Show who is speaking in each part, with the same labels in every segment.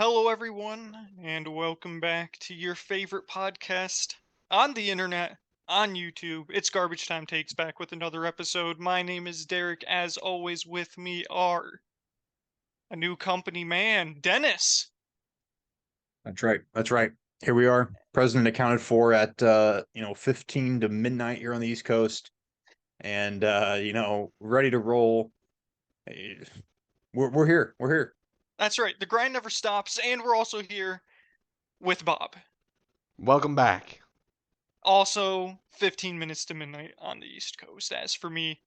Speaker 1: Hello, everyone, and welcome back to your favorite podcast on the internet, on YouTube. It's Garbage Time Takes back with another episode. My name is Derek. As always, with me are a new company man, Dennis.
Speaker 2: That's right. That's right. Here we are. President accounted for at 15 to midnight here on the East Coast, and ready to roll. Eh, We're here. We're here.
Speaker 1: That's right, the grind never stops, and we're also here with Bob.
Speaker 3: Welcome back.
Speaker 1: Also, 15 minutes to midnight on the East Coast. As for me,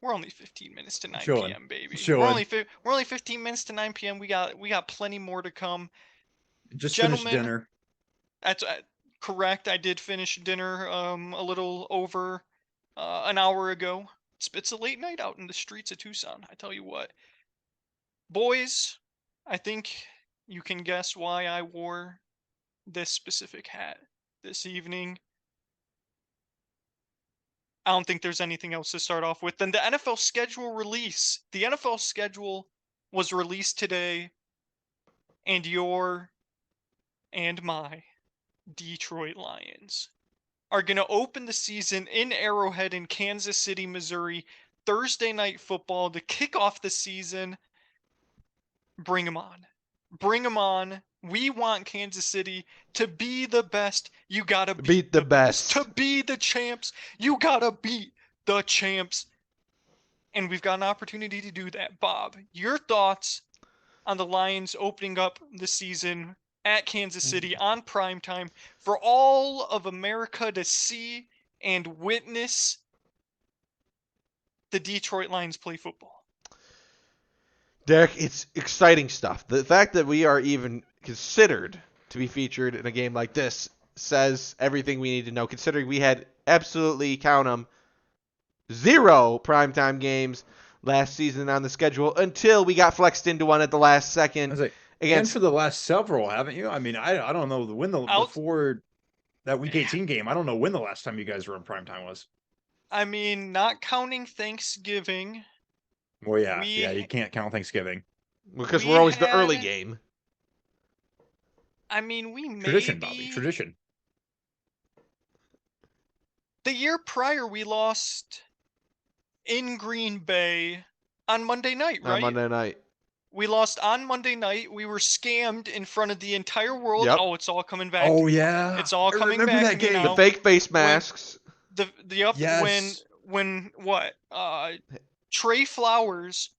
Speaker 1: we're only 15 minutes to 9
Speaker 2: Chilling.
Speaker 1: p.m., baby. We're
Speaker 2: Chilling.
Speaker 1: only we're only 15 minutes to 9 p.m. We got plenty more to come.
Speaker 2: Just finished
Speaker 1: Gentlemen,
Speaker 2: dinner.
Speaker 1: that's correct. I did finish dinner a little over an hour ago. It's a late night out in the streets of Tucson. I tell you what, boys. I think you can guess why I wore this specific hat this evening. I don't think there's anything else to start off with than the NFL schedule release. The NFL schedule was released today, and your and my Detroit Lions are going to open the season in Arrowhead in Kansas City, Missouri, Thursday night football to kick off the season. Bring them on. Bring them on. We want Kansas City to be the best. You got to
Speaker 3: Beat the best.
Speaker 1: To be the champs, you got to beat the champs. And we've got an opportunity to do that. Bob, your thoughts on the Lions opening up the season at Kansas City on prime time for all of America to see and witness the Detroit Lions play football.
Speaker 3: Derek, it's exciting stuff. The fact that we are even considered to be featured in a game like this says everything we need to know, considering we had absolutely, count them, 0 primetime games last season on the schedule until we got flexed into one at the last
Speaker 2: I
Speaker 3: second
Speaker 2: was like, and
Speaker 3: against.
Speaker 2: for the last several, haven't you? I mean, I don't know
Speaker 1: Out,
Speaker 2: before that Week 18 game. I don't know when the last time you guys were in primetime was.
Speaker 1: I mean, not counting Thanksgiving,
Speaker 2: Well, yeah,
Speaker 1: we
Speaker 2: you can't count Thanksgiving.
Speaker 3: Because
Speaker 1: we
Speaker 3: we're always the
Speaker 1: had,
Speaker 3: early game.
Speaker 1: I mean, we
Speaker 2: Tradition, Bobby.
Speaker 1: maybe
Speaker 2: Tradition.
Speaker 1: the year prior we lost in Green Bay on Monday night, right?
Speaker 3: On Monday night.
Speaker 1: We lost on Monday night. We were scammed in front of the entire world.
Speaker 3: Yep.
Speaker 1: Oh, it's all coming back.
Speaker 2: Oh yeah,
Speaker 1: It's all
Speaker 2: I
Speaker 1: coming
Speaker 2: remember
Speaker 1: back
Speaker 2: that
Speaker 1: to me
Speaker 2: game.
Speaker 3: The
Speaker 1: now.
Speaker 3: fake face masks.
Speaker 2: Yes.
Speaker 1: When what? Trey Flowers,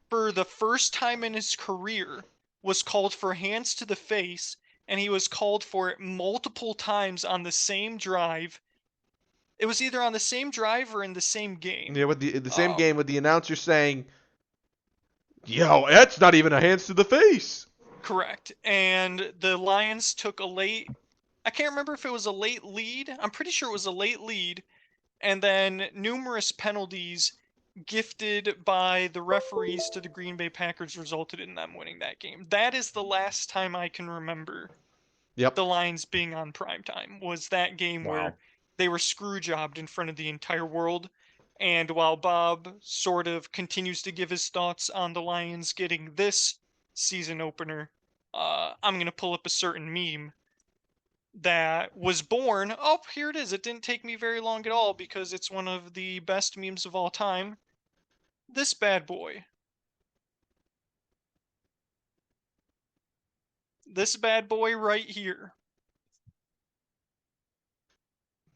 Speaker 1: for the first time in his career, was called for hands to the face, and he was called for it multiple times on the same drive. It was either on the same drive or in the same game.
Speaker 3: Yeah, with the same game with the announcer saying, "Yo, that's not even a hands to the face."
Speaker 1: Correct. And the Lions took a late, I can't remember if it was a late lead. I'm pretty sure it was a late lead. And then numerous penalties gifted by the referees to the Green Bay Packers resulted in them winning that game. That is the last time I can remember
Speaker 3: Yep.
Speaker 1: the Lions being on primetime, was that game
Speaker 2: Wow.
Speaker 1: where they were screw jobbed in front of the entire world. And while Bob sort of continues to give his thoughts on the Lions getting this season opener, I'm going to pull up a certain meme that was born. Oh, here it is. It didn't take me very long at all because it's one of the best memes of all time. This bad boy. This bad boy right here.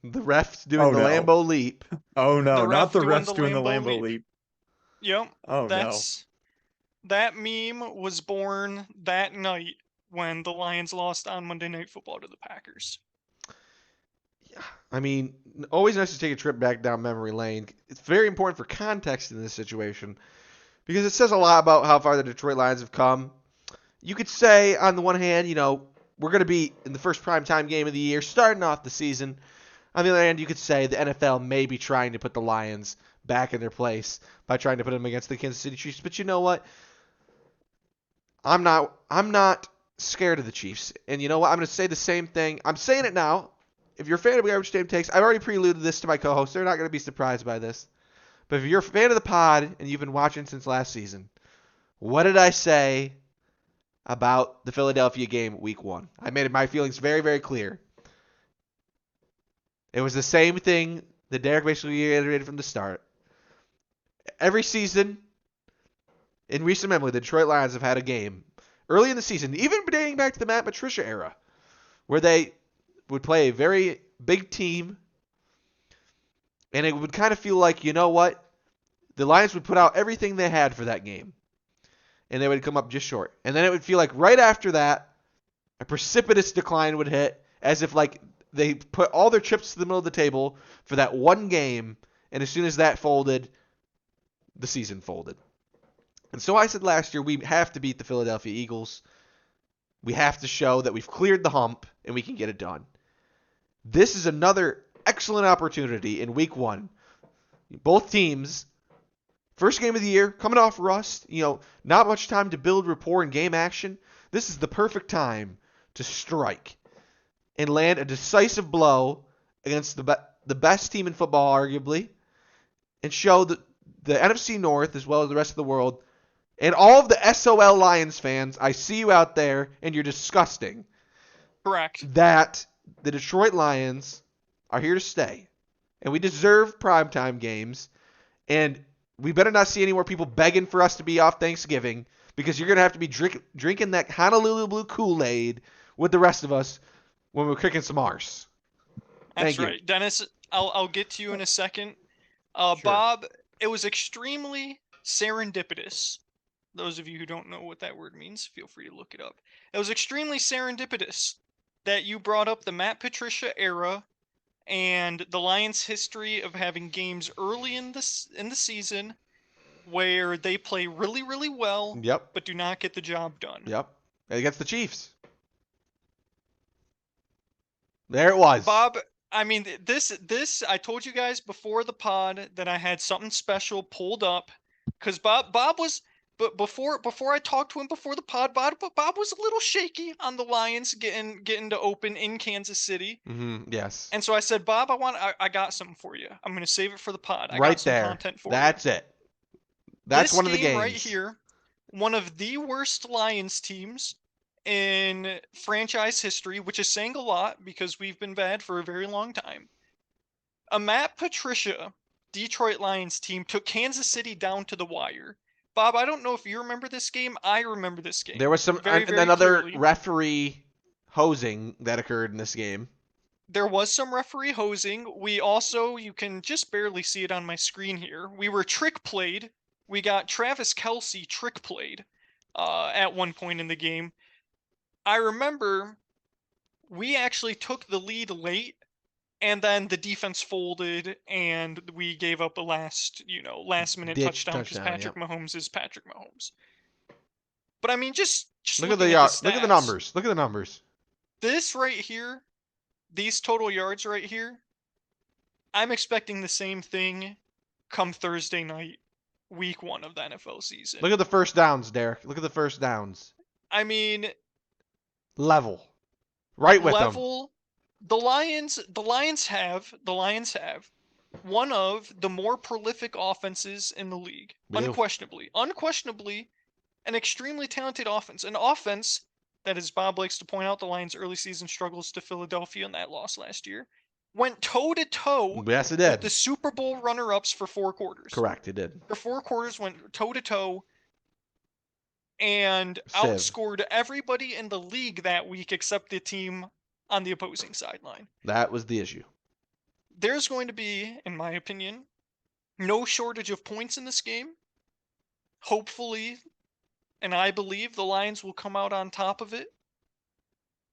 Speaker 3: The refs doing
Speaker 2: Oh,
Speaker 3: the
Speaker 2: no.
Speaker 3: Lambeau leap.
Speaker 2: Oh no,
Speaker 1: The
Speaker 2: not
Speaker 1: ref
Speaker 2: the
Speaker 1: doing
Speaker 2: refs
Speaker 1: the
Speaker 2: doing the
Speaker 1: Lambeau
Speaker 2: Lambeau
Speaker 1: leap.
Speaker 2: leap.
Speaker 1: Yep.
Speaker 2: Oh
Speaker 1: That meme was born that night when the Lions lost on Monday Night Football to the Packers.
Speaker 3: I mean, always nice to take a trip back down memory lane. It's very important for context in this situation because it says a lot about how far the Detroit Lions have come. You could say, on the one hand, we're going to be in the first primetime game of the year, starting off the season. On the other hand, you could say the NFL may be trying to put the Lions back in their place by trying to put them against the Kansas City Chiefs. But you know what? I'm not scared of the Chiefs. And you know what? I'm going to say the same thing. I'm saying it now. If you're a fan of Garbage Time Takes, I've already preluded this to my co-hosts. They're not going to be surprised by this. But if you're a fan of the pod and you've been watching since last season, what did I say about the Philadelphia game week 1. I made my feelings very, very clear. It was the same thing that Derek basically reiterated from the start. Every season, in recent memory, the Detroit Lions have had a game early in the season, even dating back to the Matt Patricia era, where they would play a very big team, and it would kind of feel like, you know what? The Lions would put out everything they had for that game, and they would come up just short. And then it would feel like right after that, a precipitous decline would hit, as if like they put all their chips to the middle of the table for that one game, and as soon as that folded, the season folded. And so I said last year, we have to beat the Philadelphia Eagles. We have to show that we've cleared the hump and we can get it done. This is another excellent opportunity in week 1. Both teams, first game of the year, coming off rust, not much time to build rapport and game action. This is the perfect time to strike and land a decisive blow against the best team in football, arguably, and show the NFC North as well as the rest of the world and all of the SOL Lions fans, I see you out there and you're disgusting.
Speaker 1: Correct.
Speaker 3: That the Detroit Lions are here to stay. And we deserve primetime games. And we better not see any more people begging for us to be off Thanksgiving, because you're going to have to be drinking that Honolulu Blue Kool-Aid with the rest of us when we're kicking some arse.
Speaker 1: That's
Speaker 3: Thank you.
Speaker 1: right. Dennis, I'll get to you in a second.
Speaker 3: Sure.
Speaker 1: Bob, it was extremely serendipitous. Those of you who don't know what that word means, feel free to look it up. It was extremely serendipitous that you brought up the Matt Patricia era and the Lions' history of having games early in the season where they play really, really well,
Speaker 3: Yep.
Speaker 1: but do not get the job done.
Speaker 3: Yep. Against the Chiefs. There it was.
Speaker 1: Bob, I mean, this I told you guys before the pod that I had something special pulled up, because Bob was, but before I talked to him before the pod, Bob was a little shaky on the Lions getting to open in Kansas City.
Speaker 3: Yes.
Speaker 1: And so I said, Bob, I got something for you. I'm gonna save it for the pod. I
Speaker 3: right
Speaker 1: got some
Speaker 3: there.
Speaker 1: content for
Speaker 3: That's
Speaker 1: you.
Speaker 3: it. That's
Speaker 1: This
Speaker 3: one of the games
Speaker 1: right here, one of the worst Lions teams in franchise history, which is saying a lot because we've been bad for a very long time. A Matt Patricia Detroit Lions team took Kansas City down to the wire. Bob, I don't know if you remember this game. I remember this game.
Speaker 3: There was some
Speaker 1: very,
Speaker 3: and
Speaker 1: very
Speaker 3: another
Speaker 1: clearly.
Speaker 3: referee hosing that occurred in this game.
Speaker 1: There was some referee hosing. We also, you can just barely see it on my screen here, we were trick played. We got Travis Kelce trick played at one point in the game. I remember we actually took the lead late, and then the defense folded, and we gave up a last minute
Speaker 3: Ditch
Speaker 1: touchdown because
Speaker 3: touchdown,
Speaker 1: Patrick Mahomes is Patrick Mahomes. But I mean, just
Speaker 3: Look at
Speaker 1: looking
Speaker 3: the
Speaker 1: stats,
Speaker 3: look at the numbers. Look at the numbers.
Speaker 1: This right here, these total yards right here, I'm expecting the same thing come Thursday night, week 1 of the NFL season.
Speaker 3: Look at the first downs, Derek. Look at the first downs.
Speaker 1: I mean,
Speaker 3: Level. Right with them.
Speaker 1: level. The Lions have one of the more prolific offenses in the league.
Speaker 3: We do.
Speaker 1: Unquestionably, an extremely talented offense. An offense that, as Bob likes to point out, the Lions' early season struggles to Philadelphia in that loss last year, went toe-to-toe
Speaker 3: Yes, it
Speaker 1: with
Speaker 3: did.
Speaker 1: the Super Bowl runner-ups for 4 quarters.
Speaker 3: Correct, it did.
Speaker 1: For 4 quarters, went toe-to-toe and
Speaker 3: Civ.
Speaker 1: outscored everybody in the league that week except the team on the opposing sideline.
Speaker 3: That was the issue.
Speaker 1: There's going to be, in my opinion, no shortage of points in this game. Hopefully, and I believe the Lions will come out on top of it.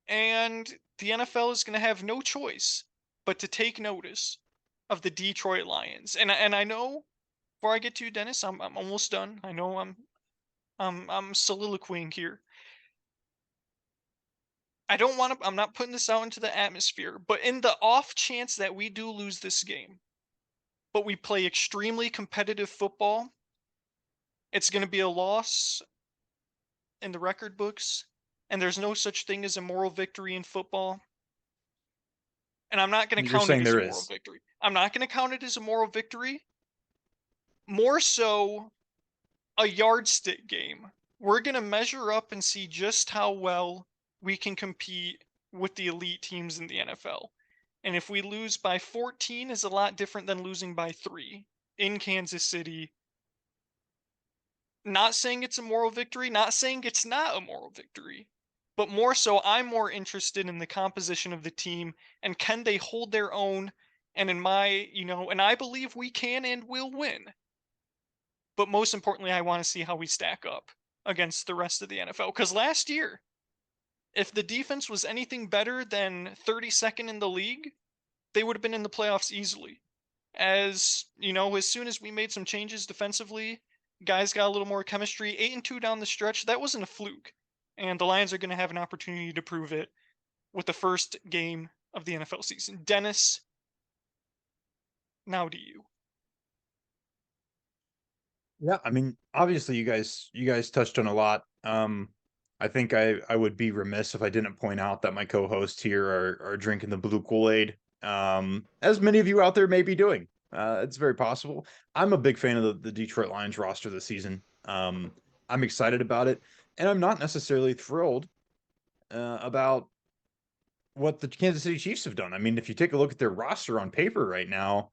Speaker 1: And the NFL is going to have no choice but to take notice of the Detroit Lions. And I know, before I get to you, Dennis, I'm almost done. I know I'm soliloquying here. I'm not putting this out into the atmosphere, but in the off chance that we do lose this game, but we play extremely competitive football, it's going to be a loss in the record books, and there's no such thing as a moral victory in football. And I'm not going to count it as a moral victory. I'm not going to count it as a moral victory. More so, a yardstick game we're going to measure up and see just how well we can compete with the elite teams in the NFL. And if we lose by 14 is a lot different than losing by 3 in Kansas City. Not saying it's a moral victory, not saying it's not a moral victory, but more so I'm more interested in the composition of the team and can they hold their own, and in my, and I believe we can and will win. But most importantly, I want to see how we stack up against the rest of the NFL, cuz last year, if the defense was anything better than 32nd in the league, they would have been in the playoffs easily. As soon as we made some changes defensively, guys got a little more chemistry. 8-2 down the stretch, that wasn't a fluke, and the Lions are going to have an opportunity to prove it with the first game of the NFL season. Dennis, now to you.
Speaker 2: Yeah, I mean, obviously you guys touched on a lot. I think I would be remiss if I didn't point out that my co-hosts here are drinking the blue Kool-Aid. As many of you out there may be doing. It's very possible. I'm a big fan of the Detroit Lions roster this season. I'm excited about it, and I'm not necessarily thrilled about what the Kansas City Chiefs have done. I mean, if you take a look at their roster on paper right now,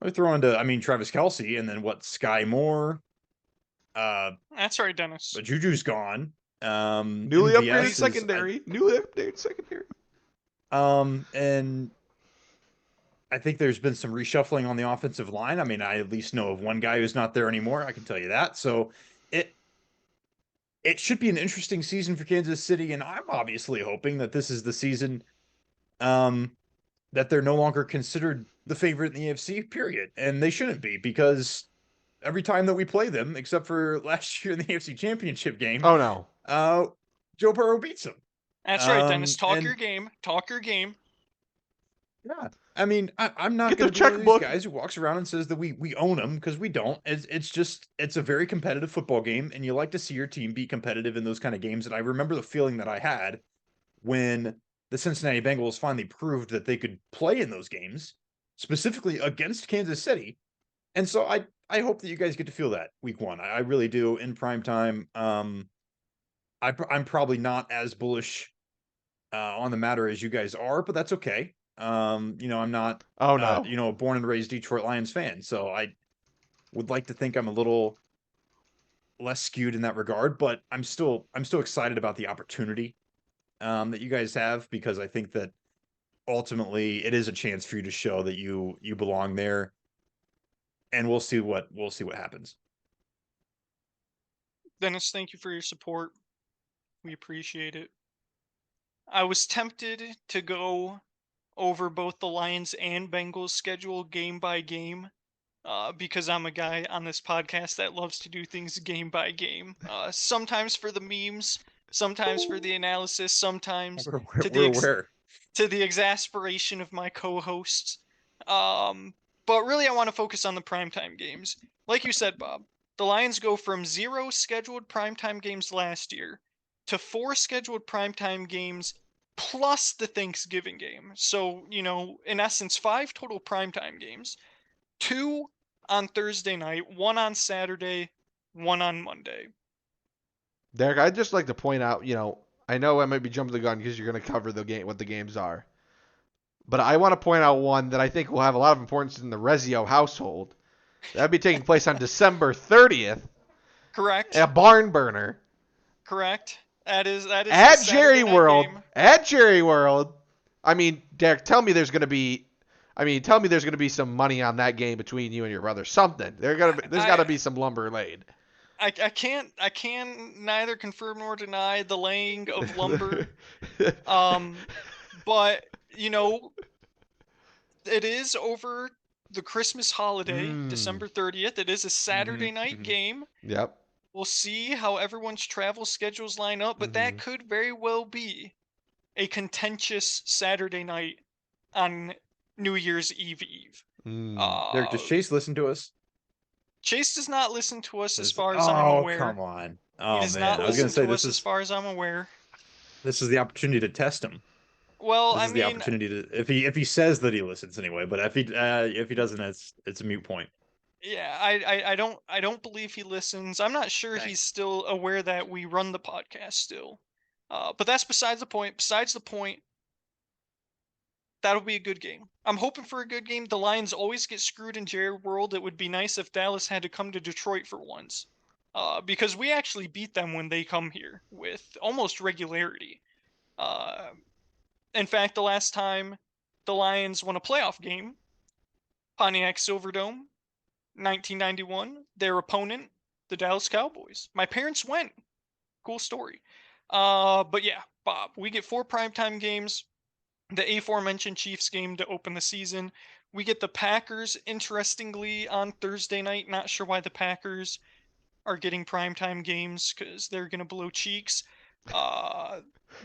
Speaker 2: they're throwing to, I mean, Travis Kelce, and then what, Sky Moore,
Speaker 1: That's right, Dennis.
Speaker 2: but Juju's gone.
Speaker 3: Newly
Speaker 2: MVS
Speaker 3: upgraded
Speaker 2: is-
Speaker 3: secondary. Newly upgraded secondary.
Speaker 2: And I think there's been some reshuffling on the offensive line. I mean, I at least know of one guy who's not there anymore. I can tell you that. So it should be an interesting season for Kansas City, and I'm obviously hoping that this is the season that they're no longer considered the favorite in the AFC, period. And they shouldn't be, because every time that we play them, except for last year in the AFC Championship game,
Speaker 3: Oh no.
Speaker 2: Joe Burrow beats them.
Speaker 1: That's right, Dennis. Talk
Speaker 2: and-
Speaker 1: your game. Talk your game.
Speaker 2: Yeah, I mean, I'm not
Speaker 3: Get
Speaker 2: going
Speaker 3: the
Speaker 2: to be one of these
Speaker 3: checkbook.
Speaker 2: guys who walks around and says that we own them, because we don't. It's a very competitive football game, and you like to see your team be competitive in those kind of games. And I remember the feeling that I had when the Cincinnati Bengals finally proved that they could play in those games, specifically against Kansas City. And so I hope that you guys get to feel that week one. I really do, in prime time. I'm probably not as bullish on the matter as you guys are, but that's okay. I'm not
Speaker 3: Oh no.
Speaker 2: a born and raised Detroit Lions fan, so I would like to think I'm a little less skewed in that regard, but I'm still excited about the opportunity that you guys have, because I think that ultimately it is a chance for you to show that you belong there, and we'll see what happens.
Speaker 1: Dennis, thank you for your support. We appreciate it. I was tempted to go over both the Lions and Bengals schedule game by game, because I'm a guy on this podcast that loves to do things game by game. Sometimes for the memes, sometimes for the analysis, sometimes to
Speaker 2: We're aware.
Speaker 1: to the exasperation of my co-hosts. But really, I want to focus on the primetime games. Like you said, Bob, the Lions go from 0 scheduled primetime games last year to 4 scheduled primetime games plus the Thanksgiving game. So, in essence, 5 total primetime games. 2 on Thursday night, 1 on Saturday, 1 on Monday.
Speaker 3: Derek, I'd just like to point out, I know I might be jumping the gun because you're going to cover what the games are. But I want to point out one that I think will have a lot of importance in the Rezio household. That'd be taking place on December 30th.
Speaker 1: Correct.
Speaker 3: A barn burner.
Speaker 1: Correct. That is
Speaker 3: At
Speaker 1: a Saturday
Speaker 3: Jerry
Speaker 1: night
Speaker 3: World.
Speaker 1: game.
Speaker 3: At Jerry World. I mean, Derek, tell me there's going to be some money on that game between you and your brother. Something. There's got to be some lumber laid.
Speaker 1: I can neither confirm nor deny the laying of lumber. But it is over the Christmas holiday, December 30th. It is a Saturday night game.
Speaker 3: Yep.
Speaker 1: We'll see how everyone's travel schedules line up, but that could very well be a contentious Saturday night on New Year's Eve.
Speaker 2: Derek, does Chase listen to us?
Speaker 1: Chase does not listen to us as far as I'm aware.
Speaker 2: Come on.
Speaker 1: He
Speaker 2: Oh
Speaker 1: does
Speaker 2: man,
Speaker 1: not
Speaker 2: I was gonna
Speaker 1: listen
Speaker 2: say
Speaker 1: to us
Speaker 2: this
Speaker 1: as
Speaker 2: is
Speaker 1: far as I'm aware.
Speaker 2: the opportunity to test him.
Speaker 1: Well,
Speaker 2: This
Speaker 1: I
Speaker 2: is the
Speaker 1: mean,
Speaker 2: opportunity to, if he says that he listens anyway, but if he doesn't, it's a moot point.
Speaker 1: Yeah, I don't believe he listens. I'm not sure
Speaker 2: Dang.
Speaker 1: he's still aware that we run the podcast still. But that's besides the point. Besides the point, that'll be a good game. I'm hoping for a good game. The Lions always get screwed in Jerry World. It would be nice if Dallas had to come to Detroit for once. Because we actually beat them when they come here with almost regularity. Uh, in fact, the last time the Lions won a playoff game, Pontiac Silverdome, 1991, their opponent, the Dallas Cowboys. My parents went. Cool story. But yeah, Bob, we get 4 primetime games. The aforementioned Chiefs game to open the season. We get the Packers, interestingly, on Thursday night. Not sure why the Packers are getting primetime games because they're going to blow cheeks.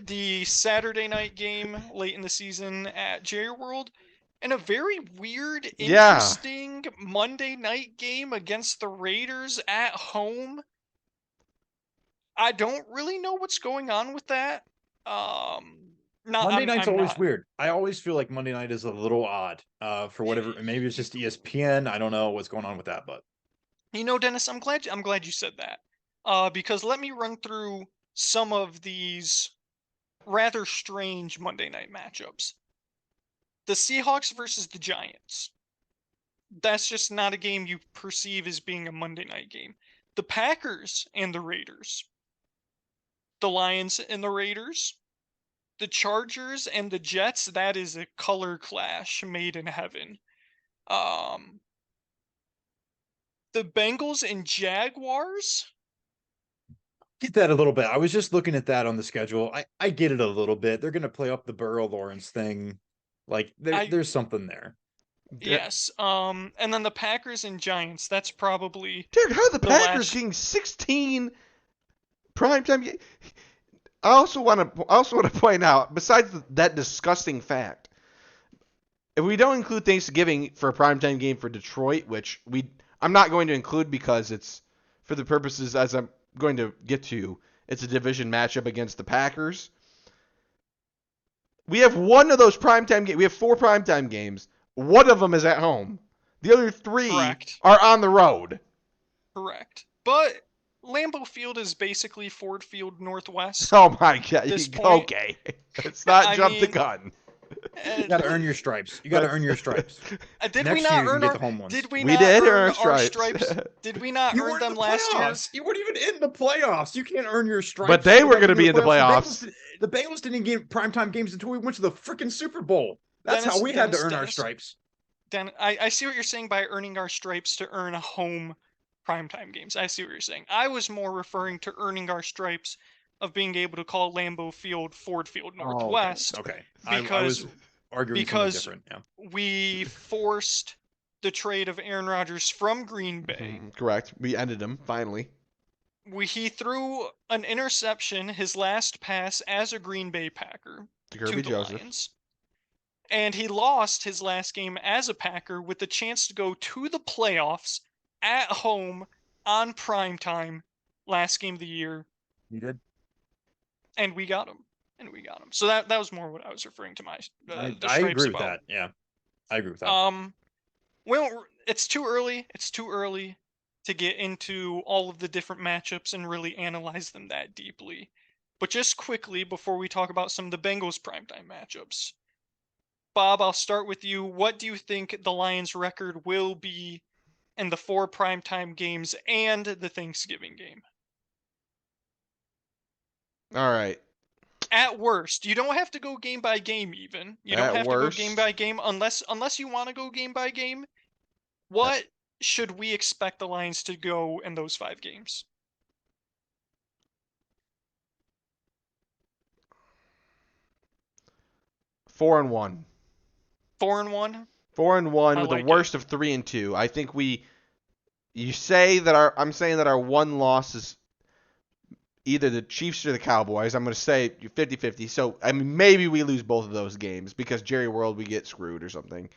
Speaker 1: The Saturday night game late in the season at Jerry World. And a very weird,
Speaker 3: Yeah.
Speaker 1: interesting Monday night game against the Raiders at home. I don't really know what's going on with that.
Speaker 2: Monday night's
Speaker 1: I'm
Speaker 2: always
Speaker 1: not.
Speaker 2: weird. I always feel like Monday night is a little odd. For whatever, maybe it's just ESPN. I don't know what's going on with that, but
Speaker 1: You know, Dennis, I'm glad you said that. Because let me run through some of these rather strange Monday night matchups. The Seahawks versus the Giants. That's just not a game you perceive as being a Monday night game. The Packers and the Raiders. The Lions and the Raiders. The Chargers and the Jets. That is a color clash made in heaven. Um, the Bengals and Jaguars.
Speaker 2: get that a little bit. I was just looking at that on the schedule. I get it a little bit. They're gonna play up the Burrow Lawrence thing. Like there's something there.
Speaker 1: Yes. And then the Packers and Giants. That's probably
Speaker 3: Dude, how are the
Speaker 1: the
Speaker 3: Packers
Speaker 1: last.
Speaker 3: getting 16 primetime games? I also want to point out, besides that disgusting fact, if we don't include Thanksgiving for a primetime game for Detroit, which I'm not going to include because it's for the purposes as I'm going to get to, it's a division matchup against the Packers. We have one of those primetime games. We have 4 primetime games. One of them is at home. The other 3
Speaker 1: Correct.
Speaker 3: are on the road.
Speaker 1: Correct. But Lambeau Field is basically Ford Field Northwest.
Speaker 3: Oh my god.
Speaker 1: This point-
Speaker 3: Okay. Let's not
Speaker 1: I
Speaker 3: jump the
Speaker 1: mean,
Speaker 3: gun.
Speaker 2: You gotta earn your stripes. You gotta earn your stripes.
Speaker 1: Did
Speaker 2: Next
Speaker 1: we
Speaker 2: year
Speaker 1: not
Speaker 2: you can
Speaker 1: earn
Speaker 2: get
Speaker 1: our?
Speaker 2: the home ones.
Speaker 1: Did we
Speaker 3: We
Speaker 1: not
Speaker 3: did
Speaker 1: earn
Speaker 3: earn our
Speaker 1: our
Speaker 3: stripes.
Speaker 1: stripes? Did we not
Speaker 2: You
Speaker 1: earn
Speaker 2: weren't
Speaker 1: them
Speaker 2: in the
Speaker 1: last year?
Speaker 2: playoffs. You weren't even in the playoffs. You can't earn your stripes.
Speaker 3: But they were
Speaker 2: without
Speaker 3: gonna
Speaker 2: being
Speaker 3: be in the
Speaker 2: playoffs.
Speaker 3: playoffs.
Speaker 2: The Bengals didn't get primetime games until we went to the freaking Super Bowl. That's how we had to earn our stripes.
Speaker 1: I see what you're saying by earning our stripes to earn a home primetime games. I see what you're saying. I was more referring to earning our stripes of being able to call Lambeau Field Ford Field Northwest.
Speaker 2: Okay.
Speaker 1: Because
Speaker 2: I was arguing something
Speaker 1: because
Speaker 2: different. Yeah.
Speaker 1: we forced the trade of Aaron Rodgers from Green Bay.
Speaker 3: Correct. We ended him finally.
Speaker 1: He threw an interception, his last pass as a Green Bay Packer,
Speaker 3: To
Speaker 1: to
Speaker 3: Kirby
Speaker 1: the
Speaker 3: Joseph.
Speaker 1: Lions. And he lost his last game as a Packer with the chance to go to the playoffs at home on prime time last game of the year.
Speaker 2: You did.
Speaker 1: And we got him. So that was more what I was referring to my the
Speaker 2: I
Speaker 1: stripes
Speaker 2: agree with
Speaker 1: about.
Speaker 2: that. Yeah. I agree with that.
Speaker 1: Well, it's too early. It's too early to get into all of the different matchups and really analyze them that deeply. But just quickly before we talk about some of the Bengals primetime matchups, Bob, I'll start with you. What do you think the Lions' record will be in the 4 primetime games and the Thanksgiving game?
Speaker 3: All right.
Speaker 1: At worst, you don't have to go game by game even. You don't
Speaker 3: At
Speaker 1: have to go game
Speaker 3: worst.
Speaker 1: by game unless you want to go game by game. What should we expect the Lions to go in those 5 games?
Speaker 3: Four and one.
Speaker 1: 4-1.
Speaker 3: 4-1
Speaker 1: I
Speaker 3: with
Speaker 1: like
Speaker 3: a
Speaker 1: it.
Speaker 3: worst of 3-2. I think I'm saying that our one loss is either the Chiefs or the Cowboys. I'm going to say 50-50. So, I mean, maybe we lose both of those games because Jerry World, we get screwed or something.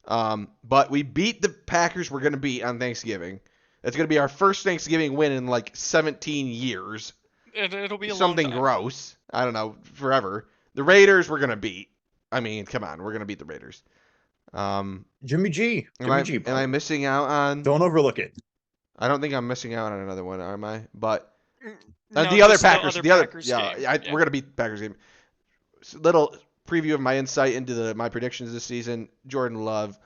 Speaker 3: But we beat the Packers we're going to beat on Thanksgiving. That's going to be our first Thanksgiving win in like 17 years.
Speaker 1: It'll be a
Speaker 3: Something
Speaker 1: long time.
Speaker 3: gross. I don't know, forever. The Raiders we're going to beat. I mean, come on, we're going to beat the Raiders.
Speaker 2: Jimmy G. Jimmy G.
Speaker 3: Am I missing out on?
Speaker 2: Don't overlook it.
Speaker 3: I don't think I'm missing out on another one, am I? But
Speaker 1: No,
Speaker 3: the other
Speaker 1: just
Speaker 3: Packers,
Speaker 1: the
Speaker 3: the other,
Speaker 1: Packers
Speaker 3: yeah,
Speaker 1: game.
Speaker 3: we're gonna beat the Packers game. Little preview of my insight into my predictions this season. Jordan Love,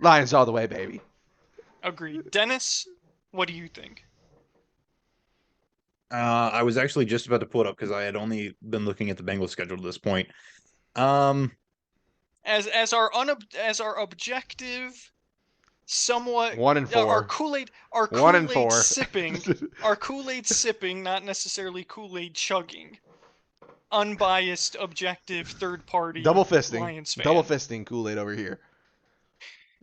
Speaker 3: Lions all the way, baby.
Speaker 1: Agreed. Dennis, what do you think?
Speaker 2: I was actually just about to pull it up because I had only been looking at the Bengals schedule to this point. Um,
Speaker 1: As our objective, somewhat
Speaker 3: 1-4.
Speaker 1: our Kool-Aid
Speaker 3: 1-4.
Speaker 1: sipping, our Kool-Aid sipping, not necessarily Kool-Aid chugging. Unbiased, objective, third party
Speaker 3: Double fisting.
Speaker 1: Lions fan.
Speaker 3: Double fisting Kool-Aid over here.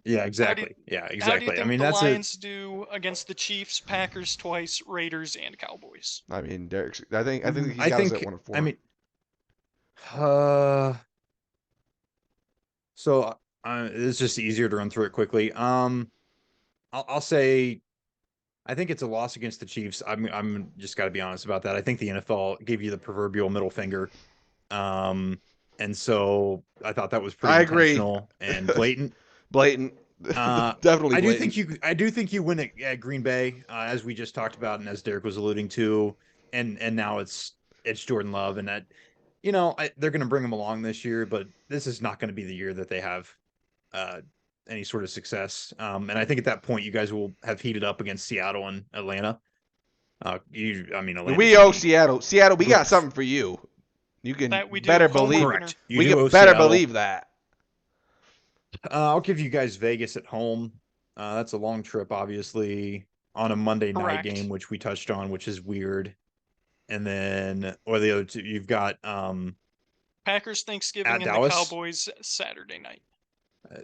Speaker 2: yeah, exactly. Yeah,
Speaker 1: How do you
Speaker 2: exactly.
Speaker 1: think
Speaker 2: I mean,
Speaker 1: the
Speaker 2: that's
Speaker 1: Lions do against the Chiefs, Packers twice, Raiders, and Cowboys?
Speaker 3: I mean, Derek. I think he
Speaker 2: I
Speaker 3: got us
Speaker 2: think.
Speaker 3: at 1-4.
Speaker 2: I mean, so it's just easier to run through it quickly. I'll say, I think it's a loss against the Chiefs. I'm just got to be honest about that. I think the NFL gave you the proverbial middle finger. And so I thought that was pretty
Speaker 3: I agree.
Speaker 2: intentional and blatant.
Speaker 3: Blatant. Definitely.
Speaker 2: I do think you win at Green Bay, as we just talked about, and as Derek was alluding to, and now it's Jordan Love, and that, they're going to bring him along this year, but this is not going to be the year that they have any sort of success. And I think at that point, you guys will have heated up against Seattle and Atlanta. Atlanta.
Speaker 3: We owe Seattle. Seattle, we got something for you. You can
Speaker 1: That we do.
Speaker 3: better
Speaker 1: Home
Speaker 3: believe.
Speaker 1: opener.
Speaker 3: We
Speaker 2: do
Speaker 3: can
Speaker 2: owe
Speaker 3: better
Speaker 2: Seattle.
Speaker 3: believe that.
Speaker 2: I'll give you guys Vegas at home. That's a long trip, obviously, on a Monday night
Speaker 1: Correct.
Speaker 2: game, which we touched on, which is weird. And then, or the other two, you've got
Speaker 1: Packers Thanksgiving
Speaker 2: At
Speaker 1: and
Speaker 2: Dallas?
Speaker 1: the Cowboys Saturday night.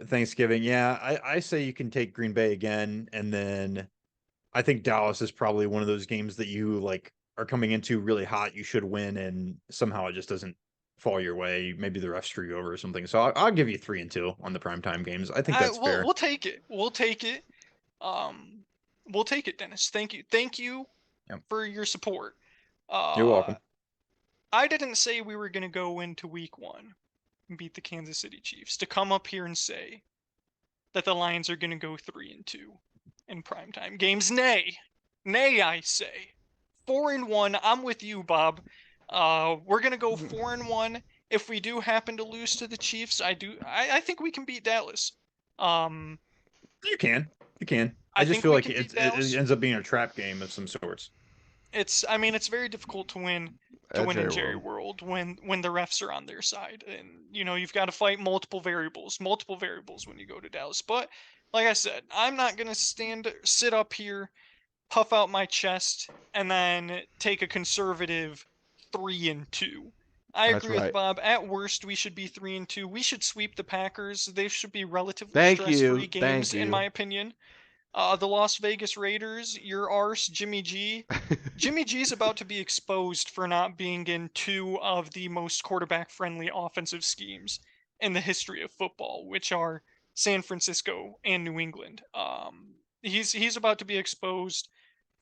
Speaker 2: Thanksgiving. Yeah, I say you can take Green Bay again, and then I think Dallas is probably one of those games that you are coming into really hot. You should win, and somehow it just doesn't fall your way. Maybe the refs screw you over or something. So I'll give you 3-2 on the primetime games. I think that's fair.
Speaker 1: We'll take it. We'll take it. We'll take it, Dennis. Thank you
Speaker 2: Yep.
Speaker 1: for your support.
Speaker 2: You're welcome.
Speaker 1: I didn't say we were gonna go into week 1 and beat the Kansas City Chiefs. To come up here and say that the Lions are gonna go 3-2 in primetime games. Nay, I say 4-1. I'm with you, Bob. We're gonna go 4-1. If we do happen to lose to the Chiefs, I think we can beat Dallas.
Speaker 2: You can.
Speaker 1: I
Speaker 2: I just
Speaker 1: think
Speaker 2: feel
Speaker 1: we
Speaker 2: like
Speaker 1: can beat
Speaker 2: it
Speaker 1: Dallas.
Speaker 2: ends up being a trap game of some sorts.
Speaker 1: It's very difficult to win in Jerry World when the refs are on their side, and you've got to fight multiple variables when you go to Dallas. But like I said, I'm not gonna sit up here, puff out my chest, and then take a conservative 3-2. I
Speaker 3: That's
Speaker 1: agree with
Speaker 3: right.
Speaker 1: Bob. At worst, we should be 3-2. We should sweep the Packers. They should be relatively
Speaker 3: Thank you.
Speaker 1: stress-free
Speaker 3: Thank
Speaker 1: games, in
Speaker 3: you.
Speaker 1: my opinion. The Las Vegas Raiders, your arse, Jimmy G. Jimmy G's about to be exposed for not being in 2 of the most quarterback-friendly offensive schemes in the history of football, which are San Francisco and New England. He's about to be exposed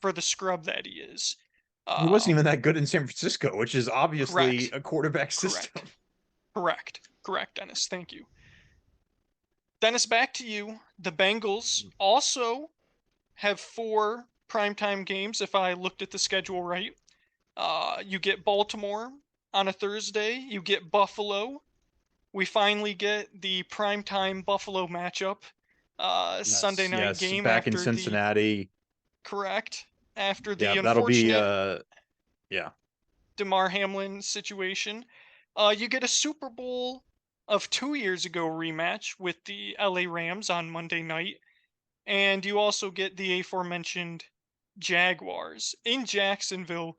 Speaker 1: for the scrub that he is.
Speaker 2: He wasn't even that good in San Francisco, which is obviously
Speaker 1: Correct.
Speaker 2: a quarterback system.
Speaker 1: Correct, Dennis. Thank you. Dennis, back to you. The Bengals also have 4 primetime games, if I looked at the schedule right. You get Baltimore on a Thursday. You get Buffalo. We finally get the primetime Buffalo matchup. Sunday night game
Speaker 2: back in
Speaker 1: after
Speaker 2: Cincinnati.
Speaker 1: Correct. After the
Speaker 2: Yeah, that'll be
Speaker 1: unfortunate
Speaker 2: yeah.
Speaker 1: DeMar Hamlin situation. You get a Super Bowl of 2 years ago rematch with the LA Rams on Monday night. And you also get the aforementioned Jaguars in Jacksonville.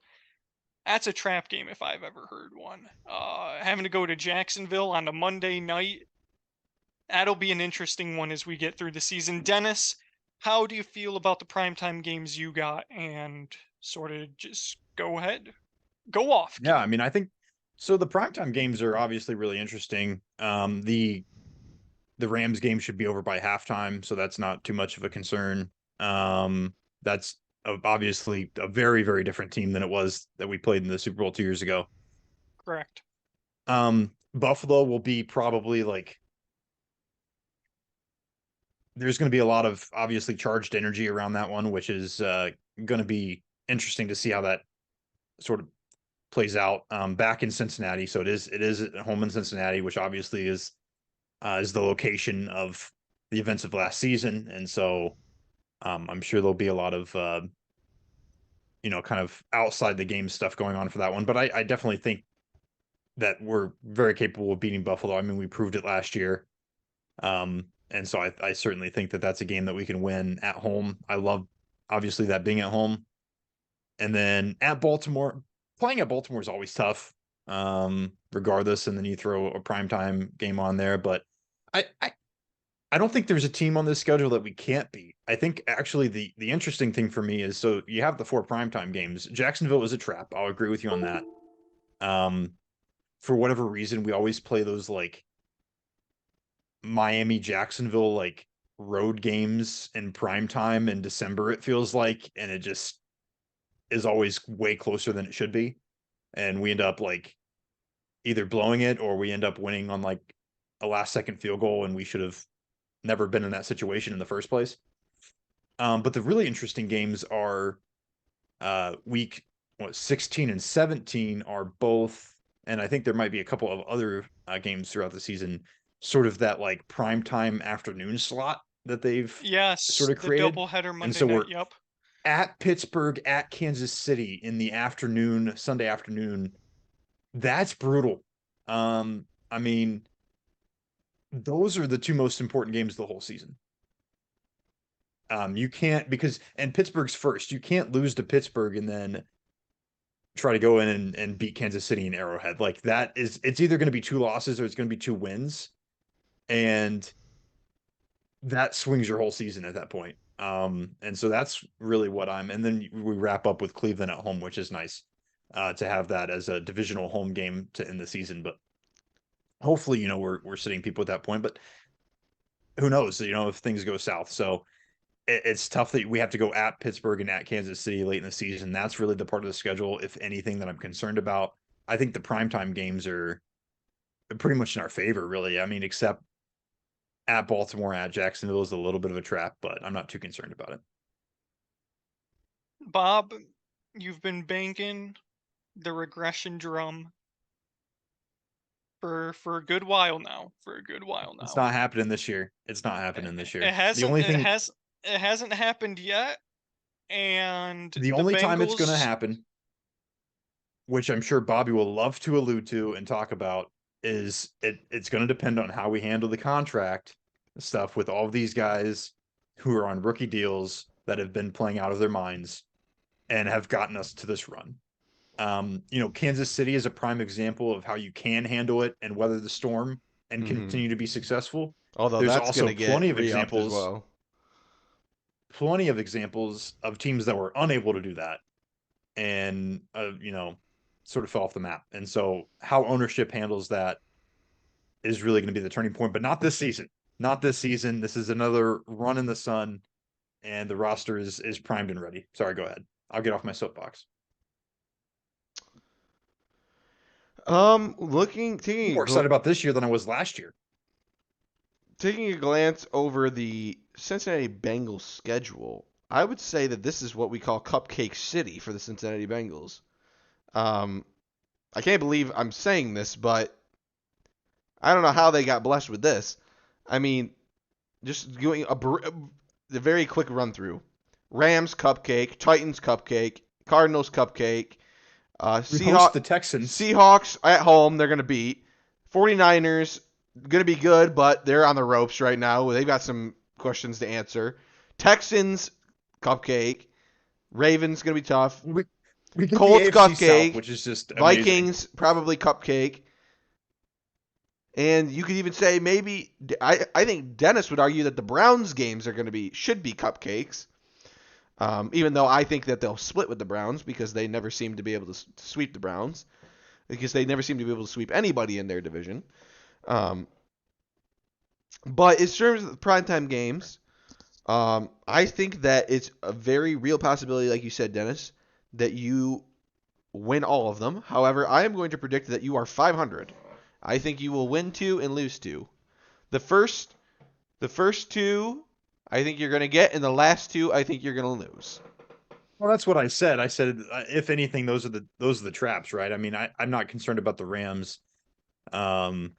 Speaker 1: That's a trap game if I've ever heard one. Having to go to Jacksonville on a Monday night, that'll be an interesting one as we get through the season. Dennis, how do you feel about the primetime games you got? And sort of just go ahead. Go off.
Speaker 2: Yeah, I mean, I think so. The primetime games are obviously really interesting. The Rams game should be over by halftime, so that's not too much of a concern. That's obviously a very, very different team than it was that we played in the Super Bowl 2 years ago.
Speaker 1: Correct.
Speaker 2: Buffalo will be probably there's going to be a lot of obviously charged energy around that one, which is going to be interesting to see how that sort of plays out back in Cincinnati. So it is at home in Cincinnati, which obviously is the location of the events of last season, and so I'm sure there'll be a lot of kind of outside the game stuff going on for that one. But I definitely think that we're very capable of beating Buffalo. I mean, we proved it last year. And so I certainly think that that's a game that we can win at home. I love obviously that being at home. And then at Baltimore, playing at Baltimore is always tough, regardless. And then you throw a primetime game on there. But I, I, I don't think there's a team on this schedule that we can't beat. I think actually the interesting thing for me is so you have the 4 primetime games. Jacksonville is a trap. I'll agree with you on that. Um, for whatever reason, we always play those like Miami, Jacksonville, like road games in prime time in December, it feels like, and it just is always way closer than it should be. And we end up like either blowing it or we end up winning on like a last second field goal, and we should have never been in that situation in the first place. But the really interesting games are week 16 and 17 are both, and I think there might be a couple of other games throughout the season, sort of that like prime time afternoon slot that they've
Speaker 1: Yes,
Speaker 2: sort of
Speaker 1: the
Speaker 2: created.
Speaker 1: doubleheader
Speaker 2: And
Speaker 1: Monday
Speaker 2: so
Speaker 1: night.
Speaker 2: we're
Speaker 1: Yep.
Speaker 2: at Pittsburgh, at Kansas City in the afternoon, Sunday afternoon. That's brutal. I mean, those are the 2 most important games of the whole season. You can't and Pittsburgh's first. You can't lose to Pittsburgh and then try to go in and beat Kansas City in Arrowhead. Like it's either going to be 2 losses or it's going to be 2 wins, and that swings your whole season at that point. And so that's really what and then we wrap up with Cleveland at home, which is nice to have that as a divisional home game to end the season. But hopefully, we're sitting people at that point. But who knows? If things go south. So it's tough that we have to go at Pittsburgh and at Kansas City late in the season. That's really the part of the schedule, if anything, that I'm concerned about. I think the primetime games are pretty much in our favor, really. I mean, except at Baltimore, at Jacksonville is a little bit of a trap, but I'm not too concerned about it.
Speaker 1: Bob, you've been banging the regression drum for a good while now.
Speaker 2: It's not happening this year. It's not happening this year.
Speaker 1: It hasn't.
Speaker 2: The only thing,
Speaker 1: It hasn't happened yet, and
Speaker 2: the only time it's going to
Speaker 1: Bengals-
Speaker 2: happen, which I'm sure Bobby will love to allude to and talk about, is it's going to depend on how we handle the contract stuff with all of these guys who are on rookie deals that have been playing out of their minds and have gotten us to this run. Kansas City is a prime example of how you can handle it and weather the storm and continue to be successful.
Speaker 3: Although
Speaker 2: There's
Speaker 3: that's
Speaker 2: also
Speaker 3: going to get
Speaker 2: plenty of
Speaker 3: re-upped
Speaker 2: examples.
Speaker 3: as well.
Speaker 2: Plenty of examples of teams that were unable to do that and sort of fell off the map. And so how ownership handles that is really going to be the turning point, but not this season. Not this season. This is another run in the sun, and the roster is primed and ready. Sorry, go ahead. I'll get off my soapbox.
Speaker 3: Taking
Speaker 2: More excited about this year than I was last year.
Speaker 3: Taking a glance over the Cincinnati Bengals schedule, I would say that this is what we call Cupcake City for the Cincinnati Bengals. I can't believe I'm saying this, but I don't know how they got blessed with this. I mean, just doing the very quick run through. Rams Cupcake, Titans Cupcake, Cardinals Cupcake,
Speaker 2: We host the Texans.
Speaker 3: Seahawks at home, they're going to beat. 49ers, going to be good, but they're on the ropes right now. They've got some questions to answer. Texans, Cupcake. Ravens, going to be tough.
Speaker 2: We get
Speaker 3: Colts,
Speaker 2: the AFC
Speaker 3: Cupcake.
Speaker 2: South, which is just amazing.
Speaker 3: Vikings, probably Cupcake. And you could even say maybe, I think Dennis would argue that the Browns games should be cupcakes. Even though I think that they'll split with the Browns because they never seem to be able to sweep the Browns. Because they never seem to be able to sweep anybody in their division. But in terms of the primetime games, I think that it's a very real possibility, like you said, Dennis, that you win all of them. However, I am going to predict that you are 500. I think you will win 2 and lose 2. The first 2 I think you're going to get. In the last two, I think you're going to lose.
Speaker 2: Well, that's what I said. I said, if anything, those are the traps, right? I mean, I'm not concerned about the Rams, and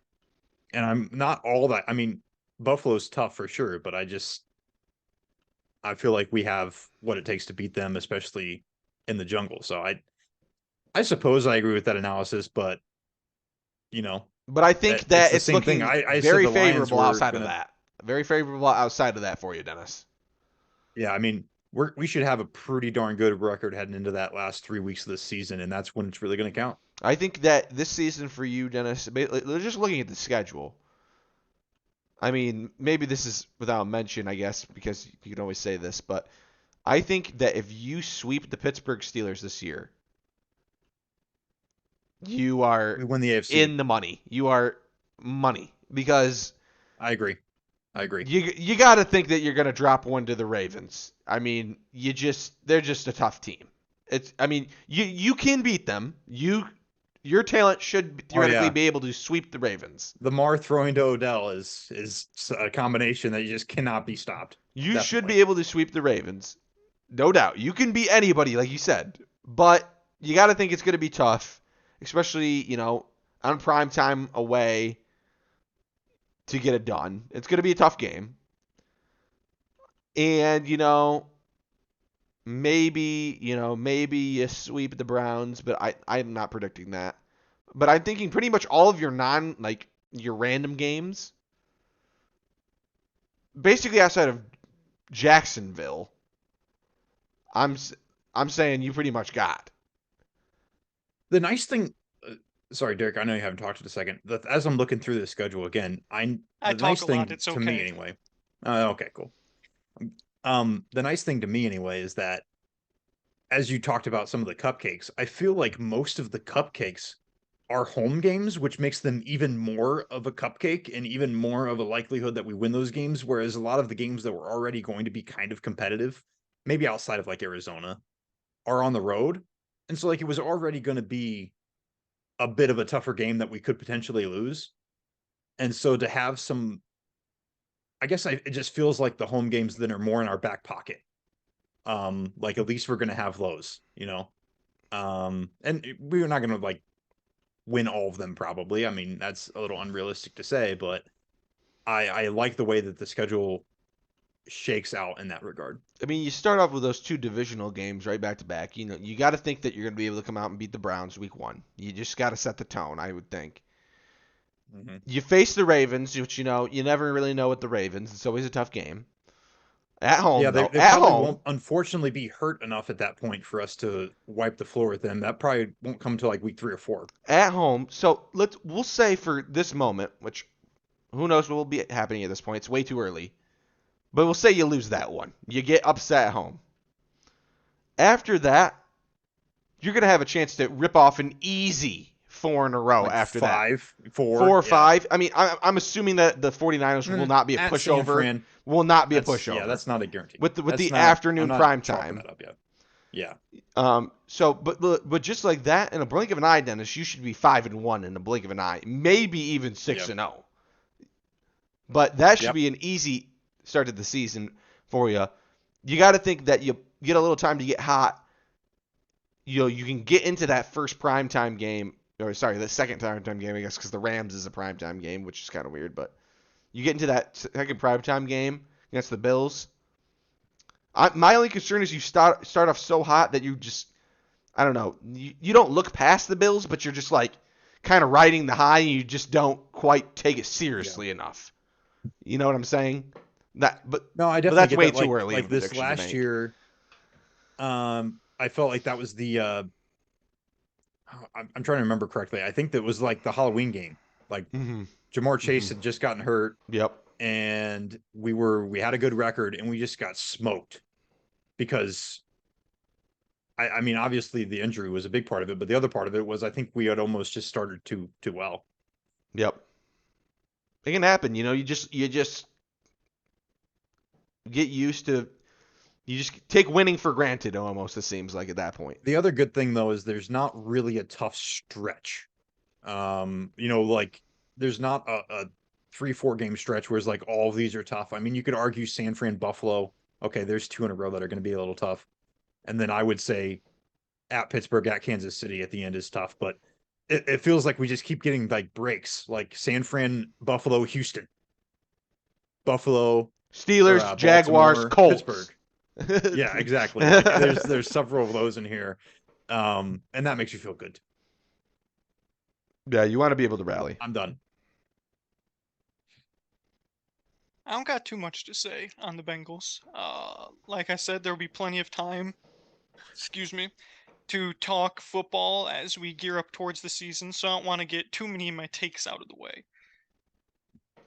Speaker 2: I'm not all that. I mean, Buffalo's tough for sure, but I feel like we have what it takes to beat them, especially in the jungle. So I suppose I agree with that analysis, but you know,
Speaker 3: But I think
Speaker 2: it's
Speaker 3: that
Speaker 2: the
Speaker 3: it's
Speaker 2: same thing.
Speaker 3: looking
Speaker 2: I said
Speaker 3: very
Speaker 2: the Lions
Speaker 3: favorable
Speaker 2: were
Speaker 3: outside of
Speaker 2: gonna.
Speaker 3: that. Very favorable outside of that for you, Dennis.
Speaker 2: Yeah, I mean, we should have a pretty darn good record heading into that last 3 weeks of the season, and that's when it's really going to count.
Speaker 3: I think that this season for you, Dennis, just looking at the schedule. I mean, maybe this is without mention, I guess, because you can always say this, but I think that if you sweep the Pittsburgh Steelers this year, you are
Speaker 2: We win the AFC.
Speaker 3: in the money. You are money because
Speaker 2: I agree.
Speaker 3: you got to think that you're going to drop one to the Ravens. I mean, they're just a tough team. You can beat them. Your talent should theoretically be able to sweep the Ravens.
Speaker 2: Lamar throwing to Odell is a combination that you just cannot be stopped.
Speaker 3: You
Speaker 2: Definitely.
Speaker 3: should be able to sweep the Ravens. No doubt. You can beat anybody, like you said. But you got to think it's going to be tough, especially, on prime time away to get it done. It's going to be a tough game. And, maybe you sweep the Browns, but I'm not predicting that. But I'm thinking pretty much all of your your random games, basically outside of Jacksonville, I'm saying you pretty much got.
Speaker 2: The nice thing, sorry, Derek, I know you haven't talked in a second. As I'm looking through the schedule again, the
Speaker 1: talk
Speaker 2: nice
Speaker 1: a
Speaker 2: thing
Speaker 1: lot. It's
Speaker 2: to
Speaker 1: okay.
Speaker 2: me anyway. Okay, cool. The nice thing to me anyway is that, as you talked about some of the cupcakes, I feel like most of the cupcakes are home games, which makes them even more of a cupcake and even more of a likelihood that we win those games. Whereas a lot of the games that were already going to be kind of competitive, maybe outside of like Arizona, are on the road. And so like it was already going to be a bit of a tougher game that we could potentially lose. And so to have some, I guess it just feels like the home games then are more in our back pocket. Like at least we're going to have those, and we're not going to like win all of them probably. I mean, that's a little unrealistic to say, but I like the way that the schedule shakes out in that regard.
Speaker 3: I mean, you start off with those two divisional games right back to back. You got to think that you're going to be able to come out and beat the Browns week 1. You just got to set the tone, I would think. Mm-hmm. You face the Ravens, which you never really know with the Ravens. It's always a tough game. At home,
Speaker 2: yeah, they
Speaker 3: at
Speaker 2: probably
Speaker 3: home,
Speaker 2: won't unfortunately be hurt enough at that point for us to wipe the floor with them. That probably won't come until like week 3 or 4.
Speaker 3: At home, so we'll say for this moment, which who knows what will be happening at this point. It's way too early. But we'll say you lose that one. You get upset at home. After that, you're going to have a chance to rip off an easy 4 in a row
Speaker 2: like
Speaker 3: after
Speaker 2: 4
Speaker 3: or 5. I mean, I'm assuming that the 49ers will not be a pushover. Will not be a pushover.
Speaker 2: Yeah, that's not a guarantee.
Speaker 3: With the afternoon prime time.
Speaker 2: That up yet. Yeah.
Speaker 3: So, but just like that, in a blink of an eye, Dennis, you should be 5-1 in a blink of an eye. Maybe even 6-0. But that should be an easy start to the season for you. You got to think that you get a little time to get hot. You can get into that first primetime game, or sorry, the second primetime game, I guess, because the Rams is a primetime game, which is kind of weird. But you get into that second primetime game against the Bills. My only concern is you start off so hot that you just, I don't know, you don't look past the Bills, but you're just like kind of riding the high, and you just don't quite take it seriously enough. You know what I'm saying?
Speaker 2: No, I definitely.
Speaker 3: That's
Speaker 2: get
Speaker 3: way
Speaker 2: that.
Speaker 3: too early.
Speaker 2: Like this last year, I felt like that was the. I'm trying to remember correctly. I think that was like the Halloween game. Like Jamar Chase had just gotten hurt.
Speaker 3: Yep.
Speaker 2: And we had a good record, and we just got smoked because. I mean, obviously the injury was a big part of it, but the other part of it was I think we had almost just started too well.
Speaker 3: Yep. It can happen, you just get used to. You just take winning for granted almost, it seems like at that point.
Speaker 2: The other good thing, though, is there's not really a tough stretch. Like there's not 3-4 game stretch where it's like all of these are tough. I mean, you could argue San Fran, Buffalo. Okay, there's 2 in a row that are going to be a little tough. And then I would say at Pittsburgh, at Kansas City at the end is tough. But it feels like we just keep getting like breaks, like San Fran, Buffalo, Houston, Buffalo,
Speaker 3: Steelers, Jaguars,
Speaker 2: Baltimore,
Speaker 3: Colts.
Speaker 2: Pittsburgh. Yeah, exactly. Like, there's several of those in here, and that makes you feel good.
Speaker 3: Yeah, you want to be able to rally.
Speaker 2: I'm done.
Speaker 1: I don't got too much to say on the Bengals. Like I said, there'll be plenty of time, excuse me, to talk football as we gear up towards the season, so I don't want to get too many of my takes out of the way.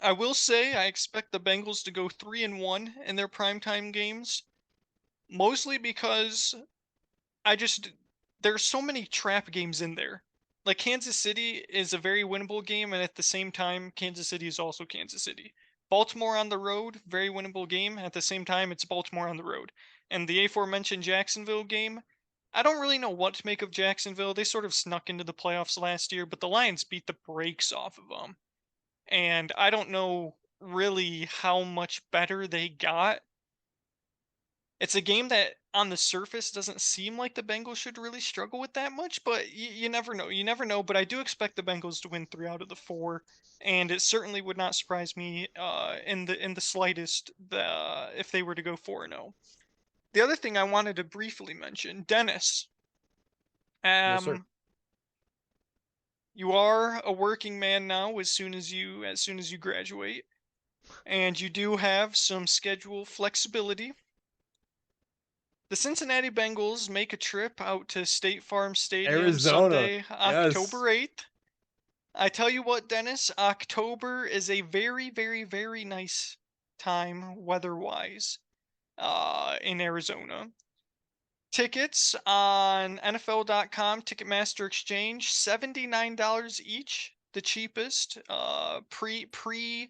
Speaker 1: I will say I expect the Bengals to go 3-1 in their primetime games, mostly because there's so many trap games in there. Like Kansas City is a very winnable game, and at the same time, Kansas City is also Kansas City. Baltimore on the road, very winnable game. At the same time, it's Baltimore on the road. And the aforementioned Jacksonville game, I don't really know what to make of Jacksonville. They sort of snuck into the playoffs last year, but the Lions beat the brakes off of them. And I don't know really how much better they got. It's a game that on the surface doesn't seem like the Bengals should really struggle with that much, but you never know. You never know, but I do expect the Bengals to win 3 out of the 4, and it certainly would not surprise me in the slightest if they were to go 4-0. The other thing I wanted to briefly mention, Dennis.
Speaker 2: Yes, sir.
Speaker 1: You are a working man now as soon as you graduate, and you do have some schedule flexibility. The Cincinnati Bengals make a trip out to State Farm Stadium
Speaker 2: Arizona.
Speaker 1: Sunday, October 8th. I tell you what, Dennis, October is a very, very, very nice time weather-wise in Arizona. Tickets on NFL.com, Ticketmaster Exchange, $79 each, the cheapest. Pre-fees,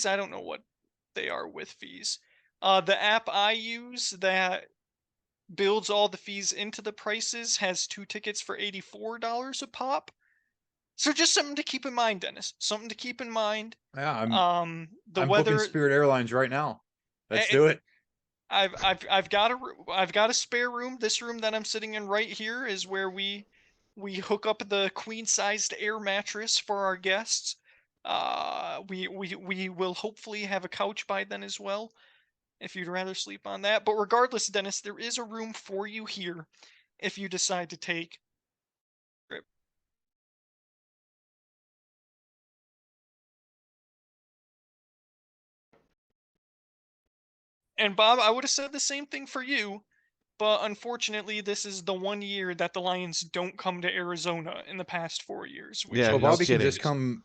Speaker 1: I don't know what they are with fees. The app I use that builds all the fees into the prices has 2 tickets for $84 a pop. So just something to keep in mind, Dennis. Something to keep in mind.
Speaker 2: Yeah, I'm
Speaker 1: The
Speaker 2: I'm
Speaker 1: weather.
Speaker 2: booking Spirit Airlines right now. Let's
Speaker 1: Eh,
Speaker 2: do it.
Speaker 1: I've got a spare room. This room that I'm sitting in right here is where we hook up the queen-sized air mattress for our guests. We will hopefully have a couch by then as well, if you'd rather sleep on that. But regardless, Dennis, there is a room for you here if you decide to take a trip. And Bob, I would have said the same thing for you, but unfortunately, this is the one year that the Lions don't come to Arizona in the past 4 years. Which
Speaker 3: Yeah,
Speaker 2: So
Speaker 3: no
Speaker 2: Bobby can
Speaker 3: kidding.
Speaker 2: just come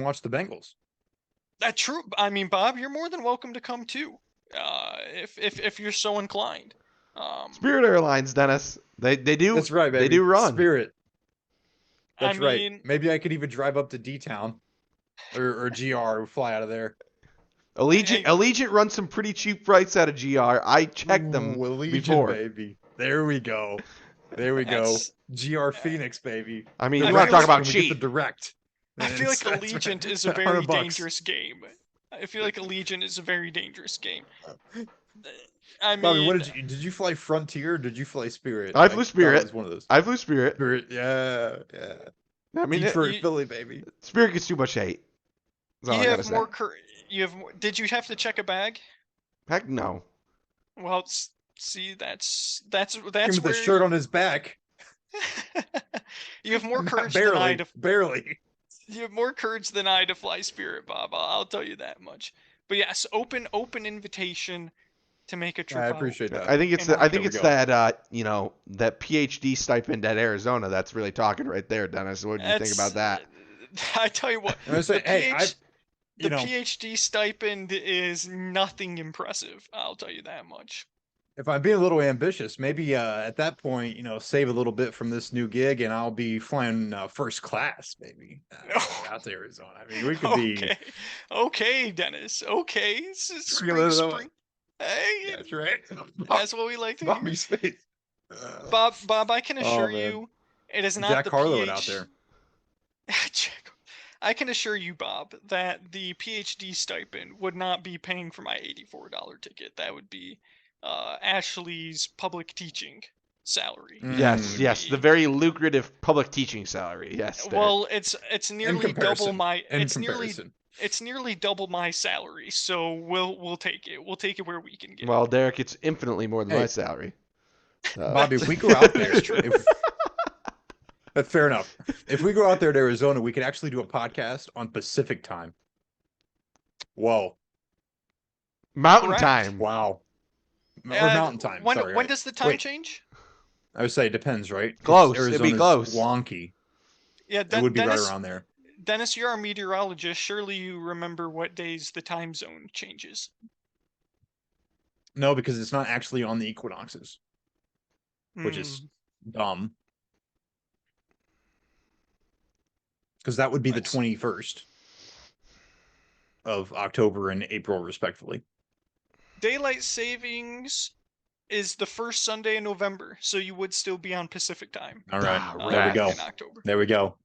Speaker 2: watch the Bengals.
Speaker 1: That's true. I mean, Bob, you're more than welcome to come too, if you're so inclined.
Speaker 3: Spirit Airlines, Dennis. They do.
Speaker 2: That's right, baby.
Speaker 3: They do run.
Speaker 2: Spirit.
Speaker 1: I
Speaker 2: That's right.
Speaker 1: mean,
Speaker 2: Maybe I could even drive up to D-Town or GR, fly out of there.
Speaker 3: Allegiant runs some pretty cheap flights out of GR. I checked them
Speaker 2: Ooh, Allegiant,
Speaker 3: before.
Speaker 2: baby. There we go. There we go.
Speaker 1: That's-
Speaker 2: GR Phoenix, baby.
Speaker 3: I mean,
Speaker 1: I
Speaker 3: you want to
Speaker 1: feel
Speaker 3: talk
Speaker 1: like-
Speaker 3: about
Speaker 2: When we get
Speaker 3: cheap?
Speaker 2: the direct.
Speaker 1: I feel like
Speaker 2: That's
Speaker 1: Allegiant
Speaker 2: right.
Speaker 1: is a very
Speaker 2: $100.
Speaker 1: dangerous game. I feel like Allegiant is a very dangerous game. I
Speaker 2: Bobby,
Speaker 1: mean,
Speaker 2: what did you fly Frontier or did you fly Spirit?
Speaker 3: I flew
Speaker 2: thought
Speaker 3: Spirit.
Speaker 2: It was one of those.
Speaker 3: I flew Spirit.
Speaker 2: Spirit, yeah.
Speaker 3: I mean,
Speaker 2: Detroit,
Speaker 1: you-
Speaker 2: Philly, baby.
Speaker 3: Spirit gets too much hate. That's all I gotta say.
Speaker 1: you have more. Did you have to check a bag?
Speaker 3: Heck no.
Speaker 1: Well, see, that's
Speaker 2: Him with the
Speaker 1: where
Speaker 2: shirt on his back.
Speaker 1: you have more
Speaker 2: Not
Speaker 1: courage than I
Speaker 2: barely,
Speaker 1: to
Speaker 2: barely.
Speaker 1: you have more courage than I to fly Spirit, Bob. I'll tell you that much. But yes, open invitation to make a trip.
Speaker 2: I
Speaker 1: out.
Speaker 2: appreciate that.
Speaker 3: I think it's
Speaker 1: And
Speaker 3: I
Speaker 1: there
Speaker 3: think
Speaker 2: we
Speaker 3: it's
Speaker 2: go.
Speaker 3: that that PhD stipend at Arizona that's really talking right there, Dennis. What do you think about that?
Speaker 1: I tell you what,
Speaker 2: I'm gonna say,
Speaker 1: the
Speaker 2: hey,
Speaker 1: the PhD stipend is nothing impressive. I'll tell you that much.
Speaker 2: if I'm being a little ambitious, maybe at that point, save a little bit from this new gig, and I'll be flying first class, maybe out to Arizona. I mean, we could be.
Speaker 1: Okay, Dennis. Okay,
Speaker 2: Regular though.
Speaker 1: spring. Hey,
Speaker 2: That's right.
Speaker 1: that's what we like to hear.
Speaker 2: Bobby's face.
Speaker 1: Bob, I can assure
Speaker 2: man.
Speaker 1: you, it is not
Speaker 2: Jack
Speaker 1: the
Speaker 2: Harlow
Speaker 1: PhD.
Speaker 2: out there.
Speaker 1: Jack, I can assure you, Bob, that the PhD stipend would not be paying for my $84 ticket. That would be Ashley's public teaching salary.
Speaker 3: Yes,
Speaker 1: Would
Speaker 3: yes, the
Speaker 1: be-
Speaker 3: very lucrative public teaching salary. Yes, Derek.
Speaker 1: Well, it's
Speaker 2: In
Speaker 1: nearly double
Speaker 2: comparison.
Speaker 1: my
Speaker 2: In
Speaker 1: it's
Speaker 2: comparison.
Speaker 1: nearly double my salary. So we'll take it. We'll take it where we can get.
Speaker 3: Well, Derek, it's infinitely more than my
Speaker 2: Hey.
Speaker 3: salary.
Speaker 2: Bobby, if we go out there,
Speaker 1: That's true.
Speaker 2: that's fair enough. If we go out there to Arizona, we could actually do a podcast on Pacific time. Whoa.
Speaker 3: Mountain
Speaker 1: Correct.
Speaker 3: time.
Speaker 2: Wow. Or
Speaker 1: Uh,
Speaker 2: mountain time.
Speaker 1: When
Speaker 2: sorry,
Speaker 1: when
Speaker 2: right.
Speaker 1: does the time
Speaker 2: Wait.
Speaker 1: change?
Speaker 2: I would say it depends, right? 'Cause
Speaker 3: Close. It'd be
Speaker 2: Arizona's
Speaker 3: close.
Speaker 2: wonky.
Speaker 1: Yeah,
Speaker 2: It would be
Speaker 1: Dennis,
Speaker 2: right around there.
Speaker 1: Dennis, you're our meteorologist. Surely you remember what days the time zone changes.
Speaker 2: No, because it's not actually on the equinoxes, which is
Speaker 1: Hmm.
Speaker 2: dumb. Because that would be the
Speaker 1: Let's-
Speaker 2: 21st of October and April, respectively.
Speaker 1: Daylight savings is the first Sunday in November, so you would still be on Pacific time.
Speaker 2: All right.
Speaker 3: Ah,
Speaker 2: There we
Speaker 3: right.
Speaker 2: go.
Speaker 1: In October.
Speaker 2: There we go.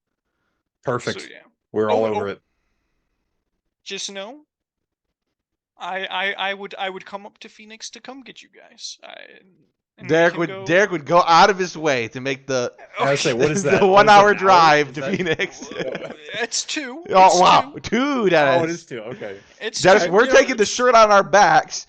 Speaker 2: Perfect.
Speaker 1: So yeah,
Speaker 2: We're all
Speaker 1: Oh,
Speaker 2: over
Speaker 1: oh.
Speaker 2: it.
Speaker 1: just know, I would come up to Phoenix to come get you guys. And we
Speaker 3: Derek
Speaker 1: can
Speaker 3: would
Speaker 1: go-
Speaker 3: Derek would go out of his way to make the
Speaker 2: I would say, what is that?
Speaker 3: the
Speaker 2: What is
Speaker 3: 1
Speaker 2: that,
Speaker 3: hour
Speaker 2: an hour?
Speaker 3: drive
Speaker 2: Is
Speaker 3: to
Speaker 2: that-
Speaker 3: Phoenix.
Speaker 1: It's two.
Speaker 3: Oh
Speaker 1: It's
Speaker 3: wow,
Speaker 1: two.
Speaker 3: two Dennis.
Speaker 2: Oh, it is too. Okay.
Speaker 1: It's
Speaker 3: Dennis,
Speaker 1: two.
Speaker 3: we're
Speaker 2: You know,
Speaker 3: taking the shirt on our backs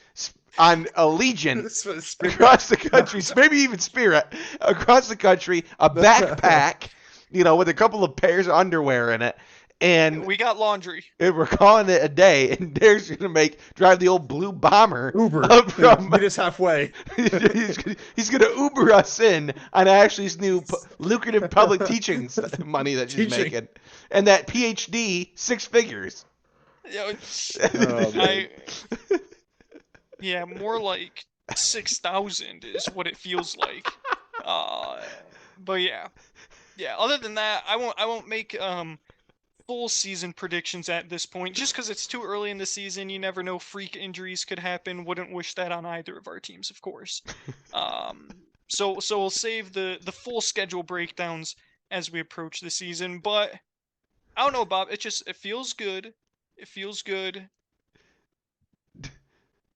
Speaker 3: on Allegiant
Speaker 2: This was Spirit-
Speaker 3: across the country, maybe even Spirit across the country, a backpack, with a couple of pairs of underwear in it, and
Speaker 1: We got laundry.
Speaker 3: we're calling it a day. And Derek's gonna drive the old blue bomber
Speaker 2: Uber.
Speaker 3: up from.
Speaker 2: Meet us halfway.
Speaker 3: he's gonna Uber us in on Ashley's new lucrative public teaching money that she's
Speaker 2: Teaching.
Speaker 3: making, and that PhD 6 figures.
Speaker 1: Yeah,
Speaker 2: Oh, man.
Speaker 1: yeah, more like 6,000 is what it feels like. But yeah. Other than that, I won't make full season predictions at this point, just because it's too early in the season. You never know, freak injuries could happen. Wouldn't wish that on either of our teams, of course. So we'll save the full schedule breakdowns as we approach the season. But I don't know, Bob. It feels good. It feels good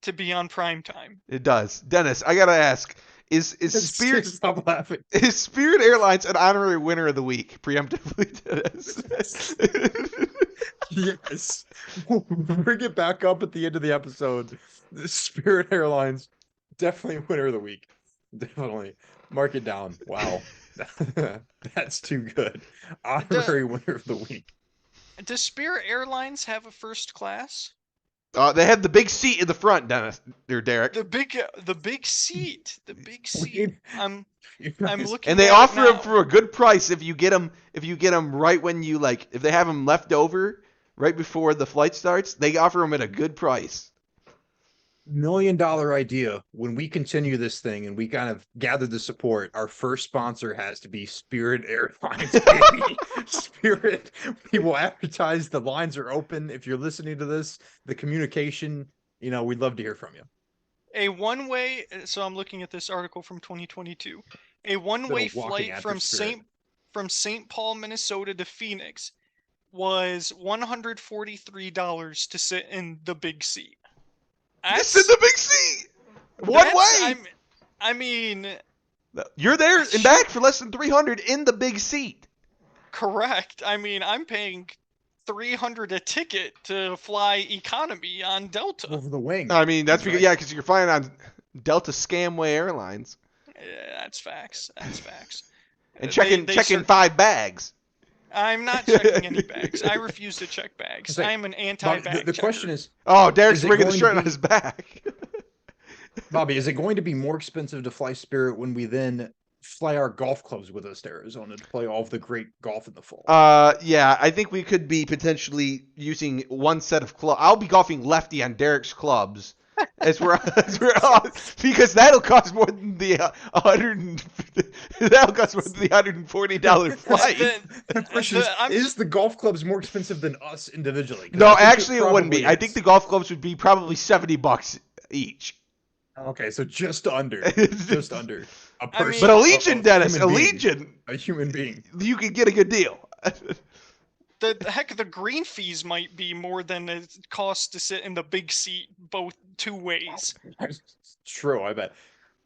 Speaker 1: to be on prime time.
Speaker 3: It does. Dennis, I gotta ask: Is Spirit
Speaker 2: Stop laughing.
Speaker 3: is Spirit Airlines an honorary winner of the week preemptively, Dennis?
Speaker 2: Yes. We'll bring it back up at the end of the episode. The Spirit Airlines, definitely winner of the week. Definitely. Mark it down. Wow. That's too good. Honorary winner of the week.
Speaker 1: Does Spirit Airlines have a first class?
Speaker 3: They had the big seat in the front, Dennis or Derek,
Speaker 1: The big seat. The big seat. I'm looking.
Speaker 3: and they
Speaker 1: at it
Speaker 3: offer them
Speaker 1: now.
Speaker 3: for a good price if you get them. If you get them right when you if they have them left over right before the flight starts, they offer them at a good price.
Speaker 2: $1 million idea. When we continue this thing and we kind of gather the support, our first sponsor has to be Spirit Airlines, baby. Spirit. We will advertise. The lines are open. If you're listening to this, the communication, we'd love to hear from you.
Speaker 1: A one-way. So I'm looking at this article from 2022. A one-way
Speaker 2: walking
Speaker 1: flight
Speaker 2: after
Speaker 1: from
Speaker 2: Spirit.
Speaker 1: St. Paul, Minnesota to Phoenix was $143 to sit in the big seat.
Speaker 3: It's in the big seat. One way.
Speaker 1: I mean,
Speaker 3: You're there and back for less than $300 in the big seat.
Speaker 1: correct. I mean, I'm paying $300 a ticket to fly economy on Delta.
Speaker 2: Over the wing.
Speaker 3: I mean, that's
Speaker 2: That's
Speaker 3: because because you're flying on Delta Scamway Airlines
Speaker 1: Yeah, that's facts. That's facts.
Speaker 3: and
Speaker 1: They-
Speaker 3: checking
Speaker 1: they
Speaker 3: checking
Speaker 1: cer-
Speaker 3: 5 bags.
Speaker 1: I'm not checking any bags. I refuse to check bags.
Speaker 2: It's like,
Speaker 1: I am an
Speaker 2: Bobby,
Speaker 1: anti-bag.
Speaker 2: the question is,
Speaker 3: Oh, Derek's
Speaker 2: Is it
Speaker 3: bringing the
Speaker 2: going
Speaker 3: shirt
Speaker 2: to
Speaker 3: on
Speaker 2: be-
Speaker 3: his back.
Speaker 2: Bobby, is it going to be more expensive to fly Spirit when we then fly our golf clubs with us to Arizona to play all of the great golf in the fall?
Speaker 3: Yeah, I think we could be potentially using one set of clubs. I'll be golfing lefty on Derek's clubs. As we're because that'll cost more than the that'll cost more than the $140 flight.
Speaker 2: The question is,
Speaker 1: I'm-
Speaker 2: is the golf clubs more expensive than us individually? 'Cause
Speaker 3: No,
Speaker 2: I think
Speaker 3: actually, it wouldn't be.
Speaker 2: probably
Speaker 3: I think the golf clubs would be probably $70 each.
Speaker 2: Okay, so just under. Just under. A
Speaker 1: I mean-
Speaker 2: person.
Speaker 3: But Allegiant,
Speaker 2: a
Speaker 3: Dennis,
Speaker 2: human being.
Speaker 3: Allegiant,
Speaker 2: A human being.
Speaker 3: you could get a good deal.
Speaker 1: the heck, the green fees might be more than it costs to sit in the big seat both two ways.
Speaker 2: True, I bet.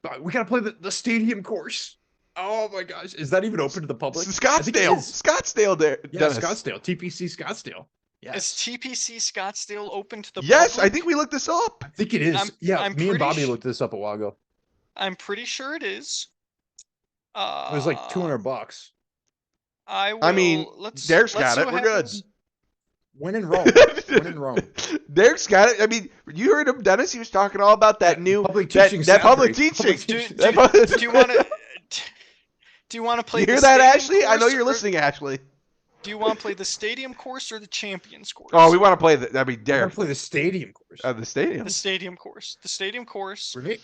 Speaker 2: But we gotta play the stadium course. Oh my gosh, is that even open to the public? I think it
Speaker 3: Scottsdale.
Speaker 2: is.
Speaker 3: Scottsdale there.
Speaker 2: Yeah,
Speaker 3: Dennis.
Speaker 2: Scottsdale. TPC Scottsdale.
Speaker 1: Is
Speaker 2: Yes.
Speaker 1: TPC Scottsdale open to the
Speaker 3: Yes,
Speaker 1: public?
Speaker 3: I think we looked this up.
Speaker 2: I think it is.
Speaker 1: I'm
Speaker 2: Me and
Speaker 1: pretty
Speaker 2: Bobby
Speaker 1: su-
Speaker 2: looked this up a while ago.
Speaker 1: I'm pretty sure it is.
Speaker 2: It was like $200.
Speaker 1: I will.
Speaker 3: I mean,
Speaker 1: let's
Speaker 3: Derek's
Speaker 1: let's
Speaker 3: got
Speaker 1: see
Speaker 3: it.
Speaker 1: what
Speaker 3: We're good.
Speaker 1: happens.
Speaker 2: When in Rome. When in Rome.
Speaker 3: Derek's got it. I mean, you heard him, Dennis. He was talking all about that new
Speaker 2: public
Speaker 3: that,
Speaker 2: teaching
Speaker 3: that public
Speaker 2: salary.
Speaker 3: teaching.
Speaker 2: Public
Speaker 1: Do,
Speaker 2: teaching.
Speaker 1: do,
Speaker 3: That public-
Speaker 1: do you want to? Do you want to play?
Speaker 3: You hear
Speaker 1: the
Speaker 3: that,
Speaker 1: stadium
Speaker 3: Ashley? I know
Speaker 1: course
Speaker 3: you're
Speaker 1: or-
Speaker 3: listening, Ashley.
Speaker 1: Do you want to play the stadium course or the champions course?
Speaker 3: Oh, we want to play the. I mean,
Speaker 2: We're
Speaker 3: Derek.
Speaker 2: gonna play the stadium course.
Speaker 3: The stadium.
Speaker 1: the stadium course. The stadium course.
Speaker 2: Right?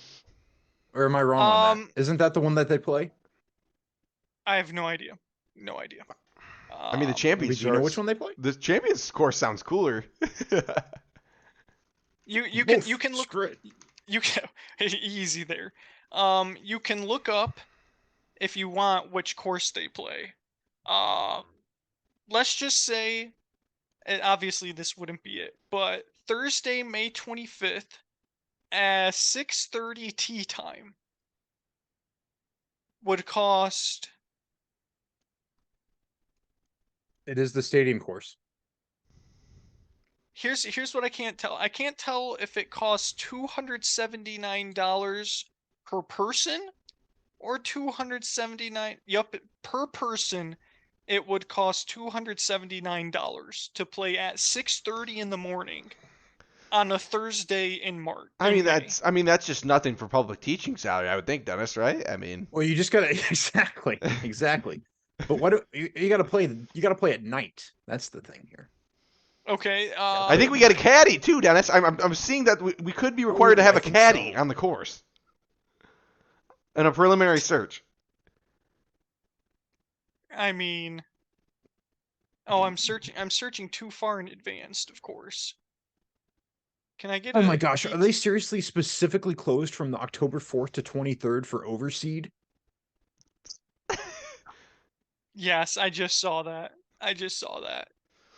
Speaker 2: Or am I wrong on that? Isn't that the one that they play?
Speaker 1: I have no idea. No idea.
Speaker 3: I mean, the
Speaker 2: Wait,
Speaker 3: champions.
Speaker 2: do you know which one they play?
Speaker 3: The champions course sounds cooler.
Speaker 1: You
Speaker 2: Both.
Speaker 1: can look.
Speaker 2: Screw it.
Speaker 1: You can easy there. You can look up if you want which course they play. Let's just say, and obviously this wouldn't be it, but Thursday, May 25th at 6:30 tea time would cost.
Speaker 2: It is the stadium course.
Speaker 1: Here's what I can't tell. I can't tell if it costs $279 per person or 279. Yup, per person, it would cost $279 to play at 6:30 in the morning on a Thursday in March.
Speaker 3: I mean,
Speaker 1: in May.
Speaker 3: that's just nothing for public teaching salary, I would think, Dennis. Right? I mean,
Speaker 2: Well, you just gotta exactly. But what you gotta play? You gotta play at night. That's the thing here.
Speaker 1: Okay.
Speaker 3: I think we got a caddy too, Dennis. I'm seeing that we could be required to have
Speaker 2: I
Speaker 3: a
Speaker 2: think
Speaker 3: caddy
Speaker 2: so.
Speaker 3: on the course and a preliminary search.
Speaker 1: I mean. Oh, I'm searching too far in advance, of course. Can I get?
Speaker 2: Oh my gosh, are they seriously specifically closed from the October 4th to 23rd for overseed?
Speaker 1: Yes, I just saw that.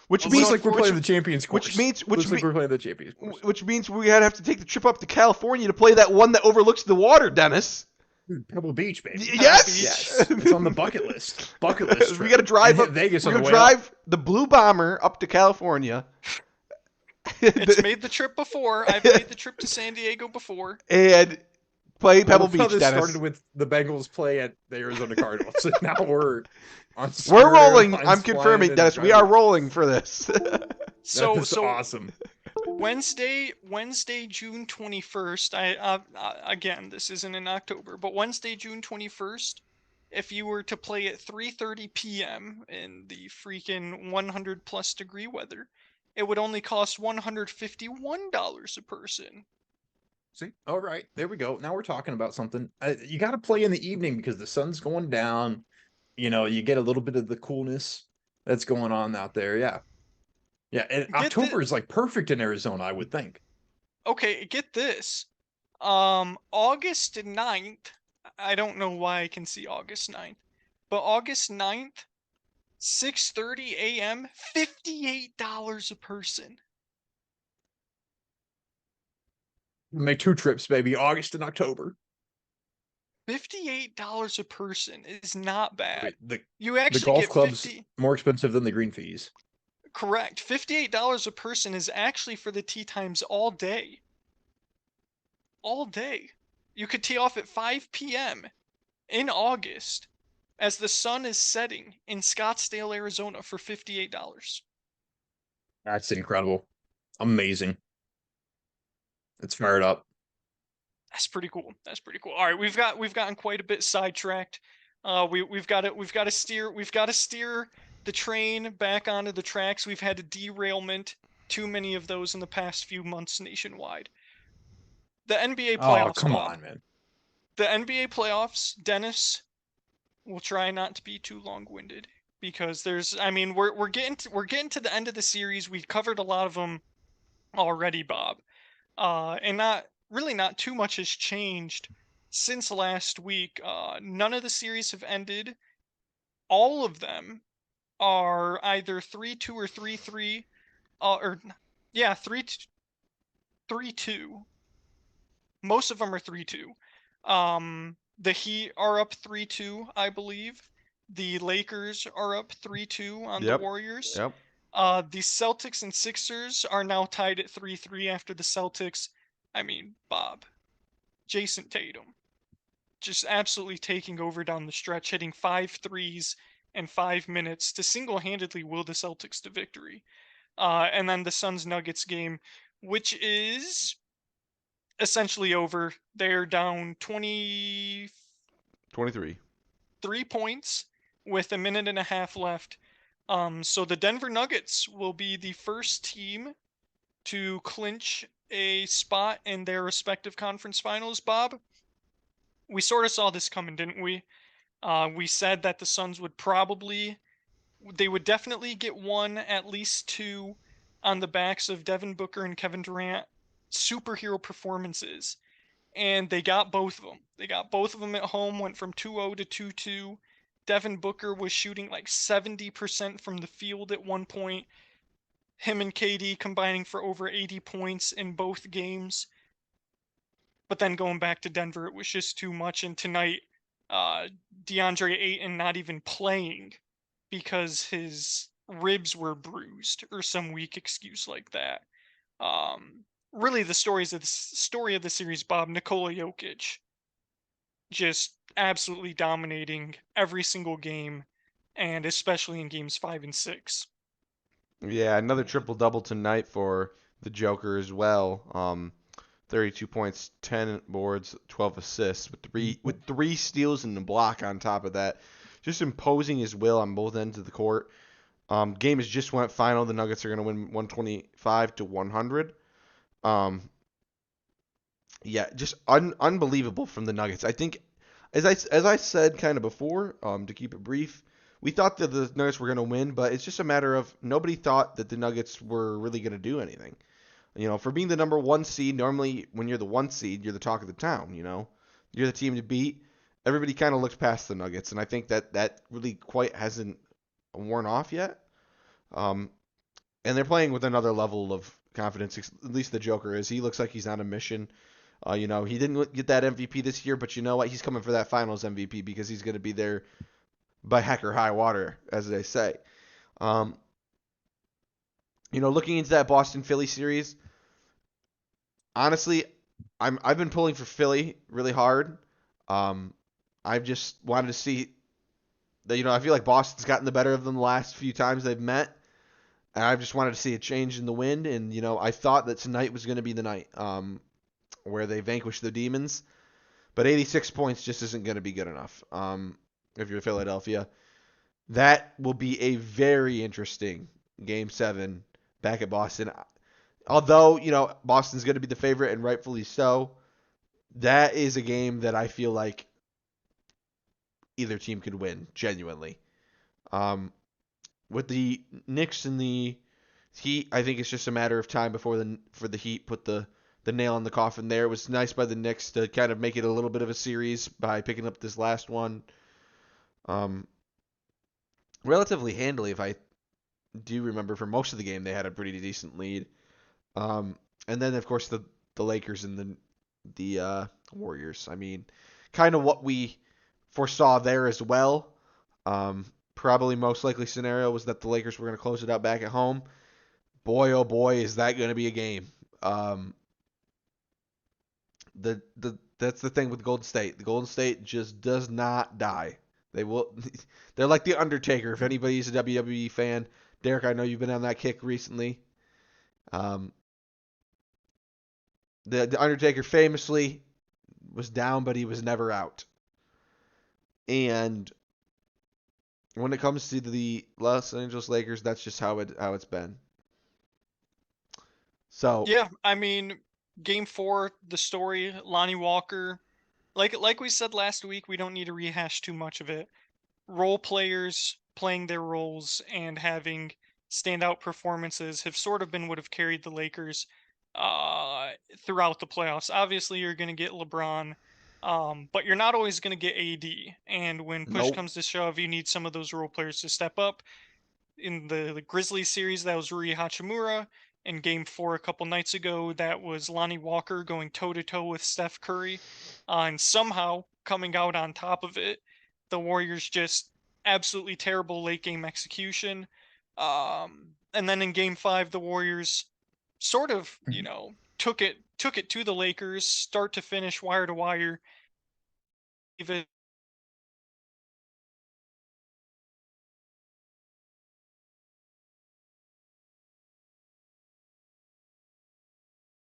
Speaker 3: Which
Speaker 2: It
Speaker 3: means
Speaker 2: looks like we're playing the Champions course.
Speaker 3: which means
Speaker 2: Looks like we're playing the Champions course.
Speaker 3: which means we gotta have to take the trip up to California to play that one that overlooks the water, Dennis.
Speaker 2: Dude, Pebble Beach, baby.
Speaker 3: Yes,
Speaker 2: Yes, it's on the bucket list. Bucket list.
Speaker 3: we
Speaker 2: trip.
Speaker 3: gotta drive
Speaker 2: And hit
Speaker 3: up
Speaker 2: Vegas
Speaker 3: We're
Speaker 2: on the
Speaker 3: gonna
Speaker 2: way up.
Speaker 3: drive the Blue Bomber up to California.
Speaker 1: It's made the trip before. I've made the trip to San Diego before.
Speaker 3: And play Pebble
Speaker 2: I love how
Speaker 3: Beach,
Speaker 2: this
Speaker 3: Dennis.
Speaker 2: started with the Bengals play at the Arizona Cardinals. So now we're on.
Speaker 3: We're
Speaker 2: Spirit
Speaker 3: rolling.
Speaker 2: Airlines
Speaker 3: I'm
Speaker 2: flying
Speaker 3: confirming,
Speaker 2: to
Speaker 3: Dennis. We
Speaker 2: drive-
Speaker 3: are rolling for this.
Speaker 1: So
Speaker 2: That is
Speaker 1: so
Speaker 2: awesome.
Speaker 1: Wednesday, June 21st. Again, this isn't in October, but Wednesday, June 21st. If you were to play at 3:30 p.m. in the freaking 100+ degree weather, it would only cost $151 a person.
Speaker 2: See, all right, there we go. Now we're talking about something. You got to play in the evening because the sun's going down. You know, you get a little bit of the coolness that's going on out there. Yeah, yeah. And
Speaker 1: Get
Speaker 2: October is like perfect in Arizona, I would think.
Speaker 1: Okay, get this. August 9th. I don't know why I can see August 9th, but August 9th, 6:30 a.m., $58 a person.
Speaker 2: Make 2 trips, baby. August and October.
Speaker 1: $58 a person is not bad.
Speaker 2: Wait,
Speaker 1: You
Speaker 2: the
Speaker 1: actually
Speaker 2: golf
Speaker 1: get
Speaker 2: club's
Speaker 1: 50.
Speaker 2: more expensive than the green fees.
Speaker 1: Correct. $58 a person is actually for the tee times all day. All day. You could tee off at 5 p.m. in August as the sun is setting in Scottsdale, Arizona for $58.
Speaker 2: That's incredible. Amazing. It's fired up.
Speaker 1: That's pretty cool. That's pretty cool. All right, we've gotten quite a bit sidetracked. We've got to steer the train back onto the tracks. We've had a derailment, too many of those in the past few months nationwide. The NBA playoffs.
Speaker 2: Oh, come
Speaker 1: Bob.
Speaker 2: on, man.
Speaker 1: The NBA playoffs, Dennis. We'll try not to be too long-winded because we're getting to the end of the series. We've covered a lot of them already, Bob. And not too much has changed since last week. None of the series have ended. All of them are either 3-2 or 3-3, or yeah, 3-2. Most of them are 3-2. The Heat are up 3-2, I believe. The Lakers are up 3-2 on the
Speaker 3: Yep.
Speaker 1: Warriors.
Speaker 3: Yep.
Speaker 1: The Celtics and Sixers are now tied at 3-3 after the Celtics. I mean, Bob, Jason Tatum, just absolutely taking over down the stretch, hitting 5 threes in 5 minutes to single-handedly will the Celtics to victory. And then the Suns Nuggets game, which is essentially over. They're down 23
Speaker 3: 23.
Speaker 1: points with a minute and a half left. So the Denver Nuggets will be the first team to clinch a spot in their respective conference finals, Bob. We sort of saw this coming, didn't we? We said that the Suns would definitely get one, at least two, on the backs of Devin Booker and Kevin Durant superhero performances. And they got both of them. They got both of them at home, went from 2-0 to 2-2. Devin Booker was shooting like 70% from the field at one point. Him and KD combining for over 80 points in both games. But then going back to Denver, it was just too much. And tonight, DeAndre Ayton not even playing because his ribs were bruised or some weak excuse like that. Really, the story of the series, Bob, Nikola Jokic just absolutely dominating every single game, and especially in games 5 and 6.
Speaker 3: Yeah, another triple double tonight for the Joker as well. 32 points, 10 boards, 12 assists with three steals and a block on top of that. Just imposing his will on both ends of the court. Game has just went final. The Nuggets are going to win 125 to 100. Yeah, just unbelievable from the Nuggets. I think, as I said kind of before, to keep it brief, we thought that the Nuggets were going to win, but it's just a matter of nobody thought that the Nuggets were really going to do anything. You know, for being the number 1 seed, normally when you're the 1 seed, you're the talk of the town. You know, you're the team to beat. Everybody kind of looks past the Nuggets, and I think that really quite hasn't worn off yet. Um, and they're playing with another level of confidence. At least the Joker is. He looks like he's on a mission. You know, he didn't get that MVP this year, but you know what? He's coming for that Finals MVP because he's going to be there by heck or high water, as they say. You know, looking into that Boston Philly series, honestly, I've been pulling for Philly really hard. I've just wanted to see that. You know, I feel like Boston's gotten the better of them the last few times they've met, and I just wanted to see a change in the wind. And you know, I thought that tonight was going to be the night where they vanquish the Demons. But 86 points just isn't going to be good enough. If you're Philadelphia, that will be a very interesting Game 7 back at Boston. Although, you know, Boston's going to be the favorite and rightfully so, that is a game that I feel like either team could win, genuinely. With the Knicks and the Heat, I think it's just a matter of time before the Heat put the nail in the coffin there. It was nice by the Knicks to kind of make it a little bit of a series by picking up this last one. Relatively handily, if I do remember, for most of the game, they had a pretty decent lead. And then, of course, the Lakers and the Warriors. I mean, kind of what we foresaw there as well. Probably most likely scenario was that the Lakers were going to close it out back at home. Boy, oh boy, is that going to be a game. That's the thing with Golden State. The Golden State just does not die. They're like the Undertaker. If anybody's a WWE fan, Derek, I know you've been on that kick recently. The Undertaker famously was down, but he was never out. And when it comes to the Los Angeles Lakers, that's just how it's been. So
Speaker 1: Yeah, I mean, Game 4, the story, Lonnie Walker, like we said last week, we don't need to rehash too much of it. Role players playing their roles and having standout performances have sort of been what have carried the Lakers throughout the playoffs. Obviously, you're going to get LeBron, but you're not always going to get AD. And when push
Speaker 3: nope.
Speaker 1: comes to shove, you need some of those role players to step up. in the Grizzlies series, that was Rui Hachimura. In Game 4 a couple nights ago, that was Lonnie Walker going toe-to-toe with Steph Curry. And somehow, coming out on top of it, the Warriors just absolutely terrible late game execution. And then in Game 5, the Warriors sort of, took it to the Lakers, start to finish, wire to wire. Even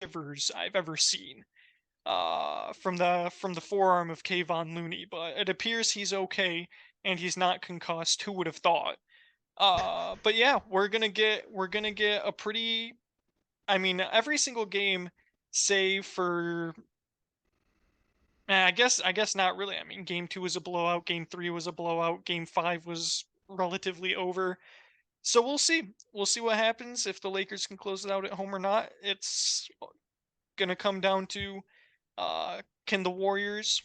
Speaker 1: shivers I've ever seen from the forearm of Kayvon Looney, but it appears he's okay and he's not concussed. Who would have thought? But yeah, we're gonna get a pretty. I mean, every single game, save for. I guess not really. I mean, Game 2 was a blowout. Game 3 was a blowout. Game 5 was relatively over. So we'll see. We'll see what happens if the Lakers can close it out at home or not. It's gonna come down to can the Warriors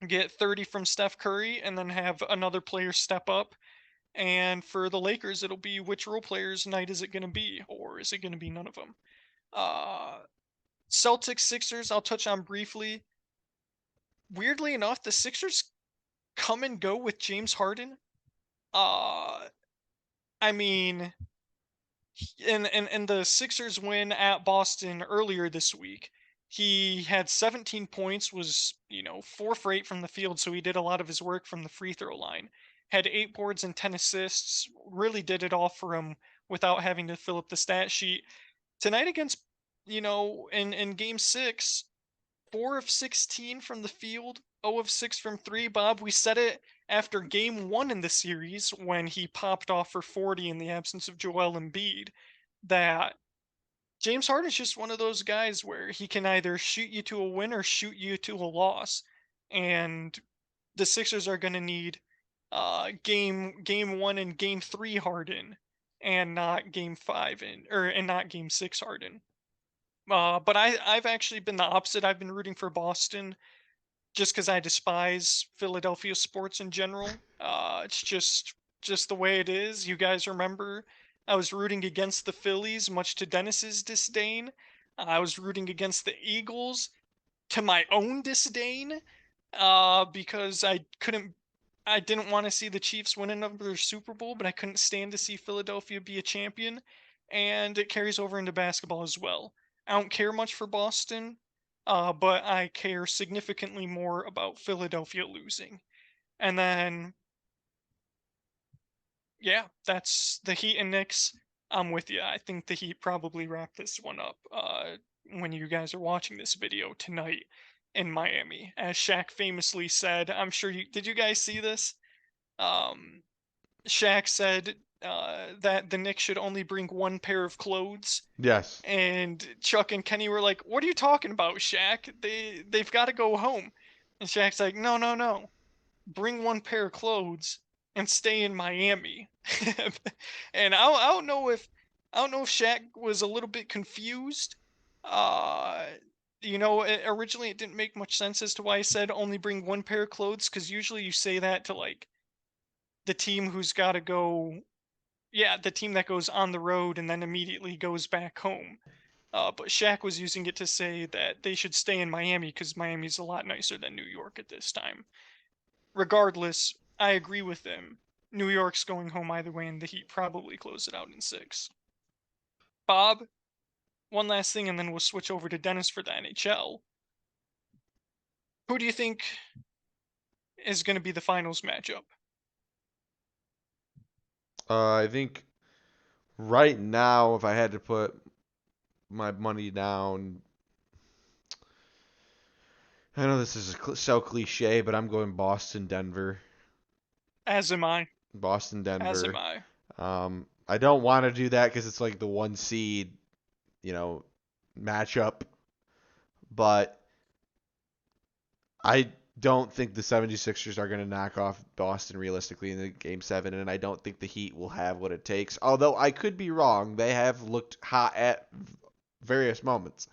Speaker 1: get 30 from Steph Curry and then have another player step up? And for the Lakers, it'll be which role players night is it going to be, or is it going to be none of them? Uh, Celtics Sixers, I'll touch on briefly. Weirdly enough, the Sixers come and go with James Harden. Uh, I mean, in the Sixers win at Boston earlier this week, he had 17 points, was 4 for 8 from the field, so he did a lot of his work from the free throw line. Had 8 boards and 10 assists, really did it all for him without having to fill up the stat sheet. Tonight against, in Game 6, 4 of 16 from the field, 0 of 6 from 3. Bob, we said it after Game 1 in the series when he popped off for 40 in the absence of Joel Embiid, that James Harden's just one of those guys where he can either shoot you to a win or shoot you to a loss. And the Sixers are going to need game 1 and Game 3 Harden, and not Game 5 and not Game 6 Harden. But I've actually been the opposite. I've been rooting for Boston just because I despise Philadelphia sports in general. It's just the way it is. You guys remember I was rooting against the Phillies, much to Dennis's disdain. I was rooting against the Eagles to my own disdain, because I didn't want to see the Chiefs win another Super Bowl, but I couldn't stand to see Philadelphia be a champion, and it carries over into basketball as well. I don't care much for Boston, but I care significantly more about Philadelphia losing. And then, yeah, that's the Heat and Knicks. I'm with you. I think the Heat probably wrap this one up when you guys are watching this video tonight in Miami. As Shaq famously said, I'm sure did you guys see this? Shaq said that the Knicks should only bring one pair of clothes.
Speaker 3: Yes.
Speaker 1: And Chuck and Kenny were like, "What are you talking about, Shaq? They've got to go home." And Shaq's like, "No, no, no. Bring one pair of clothes and stay in Miami." And I don't know if Shaq was a little bit confused. Originally it didn't make much sense as to why he said only bring one pair of clothes, because usually you say that to like the team who's got to go. Yeah, the team that goes on the road and then immediately goes back home. But Shaq was using it to say that they should stay in Miami because Miami's a lot nicer than New York at this time. Regardless, I agree with him. New York's going home either way, and the Heat probably close it out in 6. Bob, one last thing, and then we'll switch over to Dennis for the NHL. Who do you think is going to be the finals matchup?
Speaker 3: I think right now, if I had to put my money down, I know this is so cliche, but I'm going Boston, Denver.
Speaker 1: As am I.
Speaker 3: Boston, Denver.
Speaker 1: As am I.
Speaker 3: I don't want to do that because it's like the 1 seed, matchup. But I don't think the 76ers are going to knock off Boston realistically in the Game 7, and I don't think the Heat will have what it takes. Although I could be wrong. They have looked hot at various moments.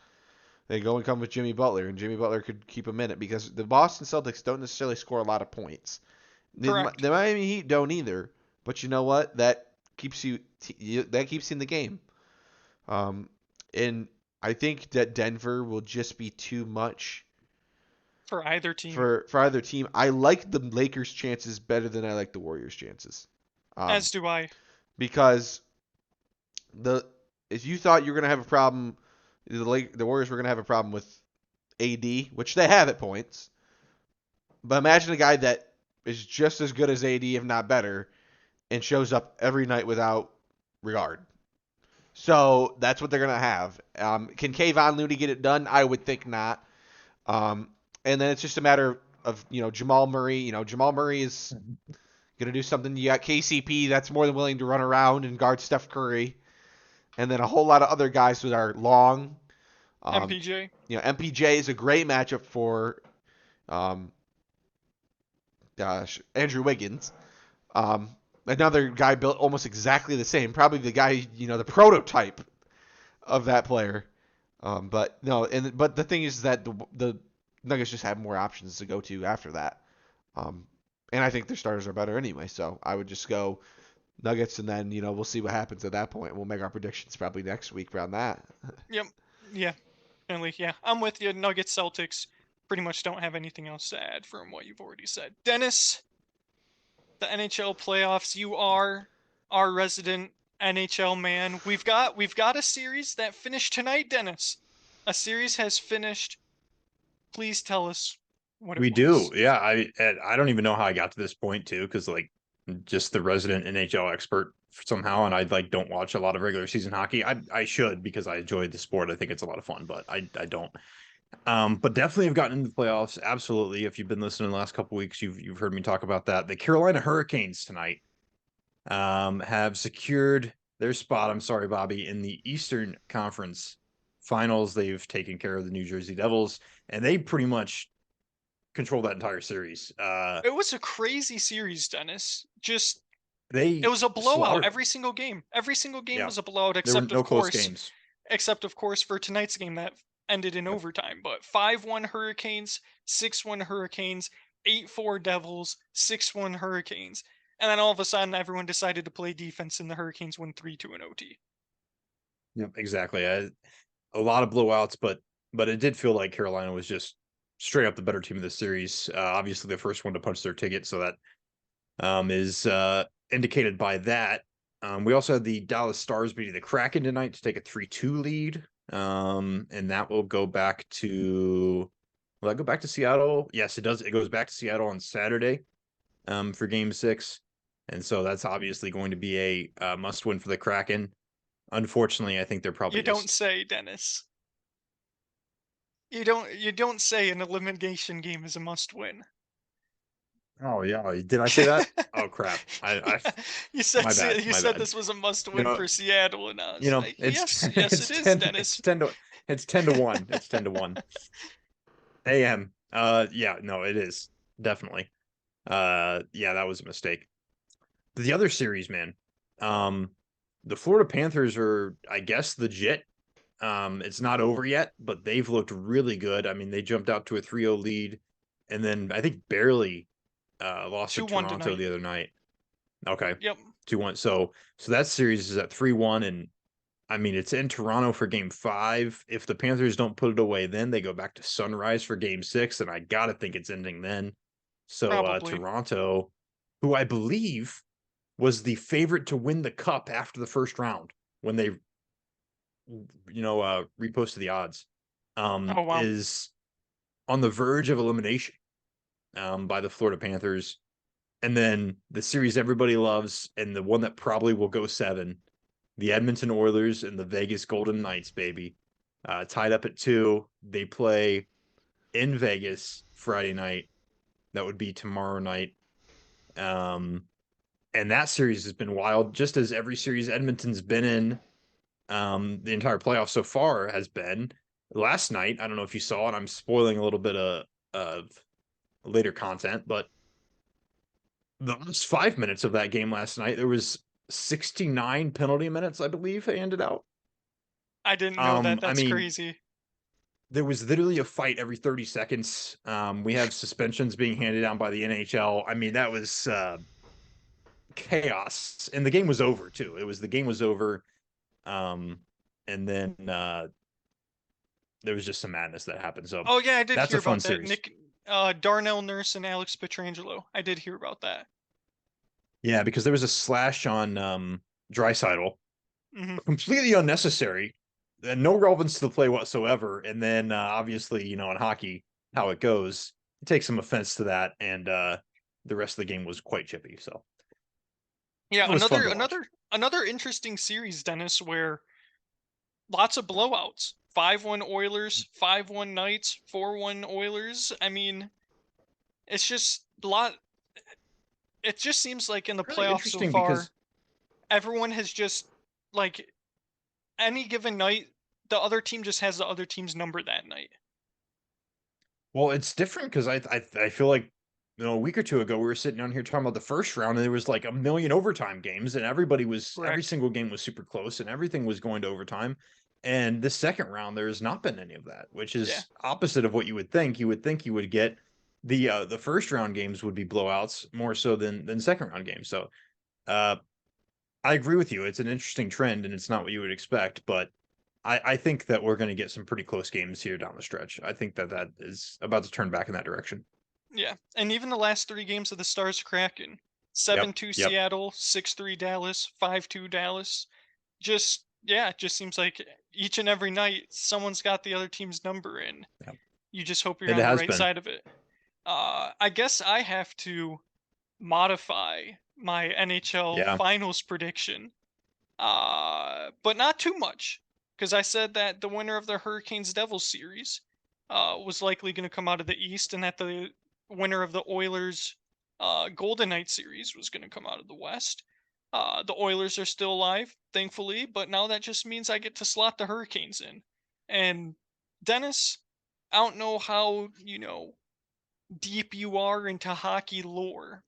Speaker 3: They go and come with Jimmy Butler, and Jimmy Butler could keep them in it because the Boston Celtics don't necessarily score a lot of points. The
Speaker 1: Correct.
Speaker 3: Miami Heat don't either. But you know what? That keeps you in the game. And I think that Denver will just be too much
Speaker 1: For either team.
Speaker 3: for either team. I like the Lakers' chances better than I like the Warriors' chances.
Speaker 1: As do I.
Speaker 3: Because if you thought you were gonna have a problem, the Warriors were gonna have a problem with AD, which they have at points. But imagine a guy that is just as good as AD, if not better, and shows up every night without regard. So that's what they're gonna have. Can Kayvon Looney get it done? I would think not. And then it's just a matter of Jamal Murray. Jamal Murray is gonna do something. You got KCP that's more than willing to run around and guard Steph Curry, and then a whole lot of other guys that are long.
Speaker 1: MPJ.
Speaker 3: MPJ is a great matchup for Andrew Wiggins. Another guy built almost exactly the same, probably the guy, the prototype of that player. But the thing is that the Nuggets just have more options to go to after that. And I think their starters are better anyway, so I would just go Nuggets, and then we'll see what happens at that point. We'll make our predictions probably next week around that.
Speaker 1: Yep. Yeah. Finally, yeah. I'm with you. Nuggets, Celtics. Pretty much don't have anything else to add from what you've already said. Dennis, the NHL playoffs. You are our resident NHL man. We've got a series that finished tonight, Dennis. A series has finished. Please tell us what it
Speaker 2: We
Speaker 1: was.
Speaker 2: do. Yeah. I don't even know how I got to this point too, because like just the resident NHL expert somehow, and I like don't watch a lot of regular season hockey. I should, because I enjoy the sport. I think it's a lot of fun, but I don't. But definitely have gotten into the playoffs. Absolutely. If you've been listening the last couple weeks, you've heard me talk about that. The Carolina Hurricanes tonight have secured their spot. I'm sorry, Bobby, in the Eastern Conference Finals. They've taken care of the New Jersey Devils, and they pretty much control that entire series.
Speaker 1: It was a crazy series, Dennis.
Speaker 2: They
Speaker 1: It was a blowout
Speaker 2: slaughtered
Speaker 1: every single game. Every single game
Speaker 2: Yeah.
Speaker 1: was a blowout,
Speaker 2: There were
Speaker 1: except
Speaker 2: no
Speaker 1: of
Speaker 2: close
Speaker 1: course,
Speaker 2: games.
Speaker 1: for tonight's game that ended in overtime. But 5-1 Hurricanes, 6-1 Hurricanes, 8-4 Devils, 6-1 Hurricanes, and then all of a sudden everyone decided to play defense, and the Hurricanes won 3-2 in OT.
Speaker 2: Yep, exactly. A lot of blowouts, but it did feel like Carolina was just straight up the better team of the series. Obviously, the first one to punch their ticket, so that is indicated by that. We also had the Dallas Stars beating the Kraken tonight to take a 3-2 lead. And that will go back to. Will that go back to Seattle? Yes, it does. It goes back to Seattle on Saturday, for Game 6, and so that's obviously going to be a must win for the Kraken. Unfortunately, I think they're probably
Speaker 1: You don't say, Dennis. You don't say an elimination game is a must win.
Speaker 2: Oh yeah, did I say that? Oh crap!
Speaker 1: You said
Speaker 2: my bad,
Speaker 1: you
Speaker 2: my
Speaker 1: said
Speaker 2: bad.
Speaker 1: this was a must win for Seattle, and I was like,
Speaker 2: it's
Speaker 1: yes,
Speaker 2: it's
Speaker 1: it is,
Speaker 2: 10
Speaker 1: Dennis.
Speaker 2: it's 10-1. It's 10-1 AM. Yeah, no, it is definitely. Yeah, that was a mistake. The other series, man. The Florida Panthers are, I guess, legit. It's not over yet, but they've looked really good. I mean, they jumped out to a 3-0 lead, and then I think barely lost to
Speaker 1: 2-1
Speaker 2: Toronto
Speaker 1: tonight.
Speaker 2: the other night. Okay.
Speaker 1: Yep.
Speaker 2: 2-1. So that series is at 3-1, and I mean, it's in Toronto for Game 5. If the Panthers don't put it away, then they go back to Sunrise for Game 6, and I gotta think it's ending then. So
Speaker 1: Probably.
Speaker 2: Toronto, who I believe was the favorite to win the cup after the first round when they, reposted the odds,
Speaker 1: Oh wow.
Speaker 2: is on the verge of elimination by the Florida Panthers. And then the series everybody loves, and the one that probably will go 7, the Edmonton Oilers and the Vegas Golden Knights, baby. Tied up at 2. They play in Vegas Friday night. That would be tomorrow night. And that series has been wild, just as every series Edmonton's been in the entire playoff so far has been. Last night, I don't know if you saw it, I'm spoiling a little bit of later content, but the last 5 minutes of that game last night, there was 69 penalty minutes, I believe, they ended out.
Speaker 1: I didn't know that.
Speaker 2: I
Speaker 1: That's
Speaker 2: mean,
Speaker 1: crazy.
Speaker 2: there was literally a fight every 30 seconds. We have suspensions being handed down by the NHL. I mean, that was chaos, and the game was over too. The game was over, and then there was just some madness that happened. So
Speaker 1: Oh yeah, I did
Speaker 2: that's
Speaker 1: hear
Speaker 2: a fun
Speaker 1: about that.
Speaker 2: series.
Speaker 1: Nick, Darnell Nurse and Alex Petrangelo. I did hear about that.
Speaker 2: Yeah, because there was a slash on Draisaitl,
Speaker 1: Hmm.
Speaker 2: completely unnecessary, and no relevance to the play whatsoever. And then obviously, in hockey, how it goes, it takes some offense to that, and the rest of the game was quite chippy. So
Speaker 1: Yeah,
Speaker 2: it was fun to watch.
Speaker 1: another interesting series, Dennis, where lots of blowouts. 5-1 Oilers, 5-1 Knights, 4-1 Oilers. I mean, it's just a lot. It just seems like in the
Speaker 2: Really
Speaker 1: playoffs so
Speaker 2: interesting
Speaker 1: far,
Speaker 2: because
Speaker 1: everyone has just like any given night, the other team just has the other team's number that night.
Speaker 2: well, it's different because I feel like a week or two ago we were sitting down here talking about the first round and there was like a million overtime games and every
Speaker 1: Correct.
Speaker 2: single game was super close and everything was going to overtime. And the second round there's not been any of that, which
Speaker 1: Yeah.
Speaker 2: is opposite of what you would think. You would think you would get the first round games would be blowouts more so than second round games. So uh I agree with you. It's an interesting trend and it's not what you would expect, but I think that we're going to get some pretty close games here down the stretch. I think that is about to turn back in that direction.
Speaker 1: Yeah. And even the last 3 games of the Stars Kraken.
Speaker 2: Yep.
Speaker 1: 7-2
Speaker 2: Yep.
Speaker 1: Seattle, 6-3 Dallas, 5-2 Dallas. Just yeah, it just seems like each and every night someone's got the other team's number in.
Speaker 2: Yep.
Speaker 1: You just hope you're
Speaker 2: It
Speaker 1: on the
Speaker 2: has
Speaker 1: right
Speaker 2: been.
Speaker 1: side of it. I guess I have to modify my NHL
Speaker 2: Yeah.
Speaker 1: finals prediction. But not too much. Because I said that the winner of the Hurricanes Devils series was likely going to come out of the East, and that the winner of the Oilers Golden Knights series was going to come out of the West. The Oilers are still alive, thankfully, but now that just means I get to slot the Hurricanes in. And Dennis, I don't know how, deep you are into hockey lore,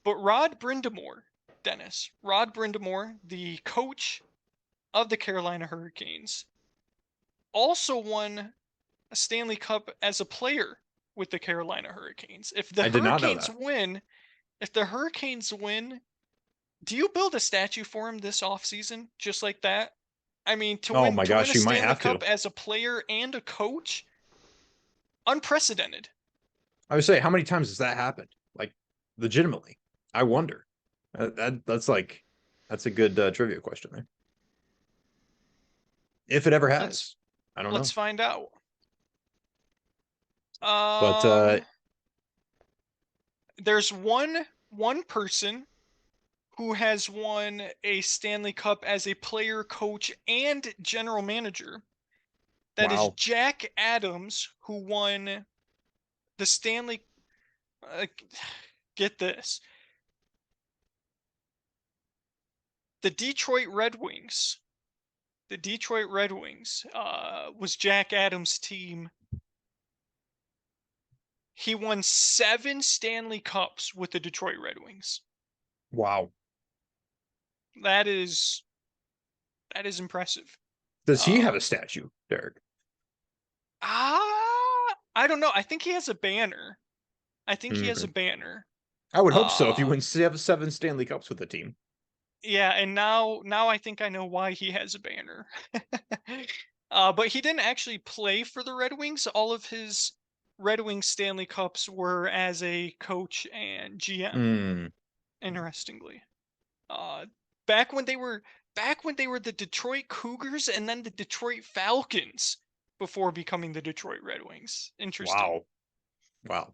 Speaker 1: but Rod Brind'Amour, Dennis, Rod Brind'Amour, the coach of the Carolina Hurricanes, also won a Stanley Cup as a player with the Carolina Hurricanes.
Speaker 2: I did not know that.
Speaker 1: If the Hurricanes win, do you build a statue for him this offseason just like that? I mean,
Speaker 2: Oh my
Speaker 1: to win
Speaker 2: gosh,
Speaker 1: a
Speaker 2: you might
Speaker 1: Stanley
Speaker 2: have to.
Speaker 1: Cup as a player and a coach, unprecedented.
Speaker 2: I would say, how many times has that happened? Like, legitimately, I wonder. That's a good trivia question there. If it ever has, I don't know.
Speaker 1: Let's find out.
Speaker 2: But
Speaker 1: There's one person who has won a Stanley Cup as a player, coach, and general manager. That is
Speaker 2: wow,
Speaker 1: Jack Adams, who won the Stanley. Get this: the Detroit Red Wings. The Detroit Red Wings was Jack Adams' team. He won 7 Stanley Cups with the Detroit Red Wings.
Speaker 2: wow.
Speaker 1: That is impressive.
Speaker 2: Does he have a statue, Derek?
Speaker 1: I don't know. I think he has a banner. I think he has a
Speaker 2: Mhm.
Speaker 1: banner.
Speaker 2: I would hope so. If you
Speaker 1: Uh,
Speaker 2: win seven Stanley Cups with the team.
Speaker 1: yeah, and now I think I know why he has a banner. But he didn't actually play for the Red Wings. All of his Red Wings Stanley Cups were as a coach and GM.
Speaker 2: Mm.
Speaker 1: Interestingly, uh, back when they were the Detroit Cougars and then the Detroit Falcons before becoming the Detroit Red Wings. Interesting.
Speaker 2: Wow.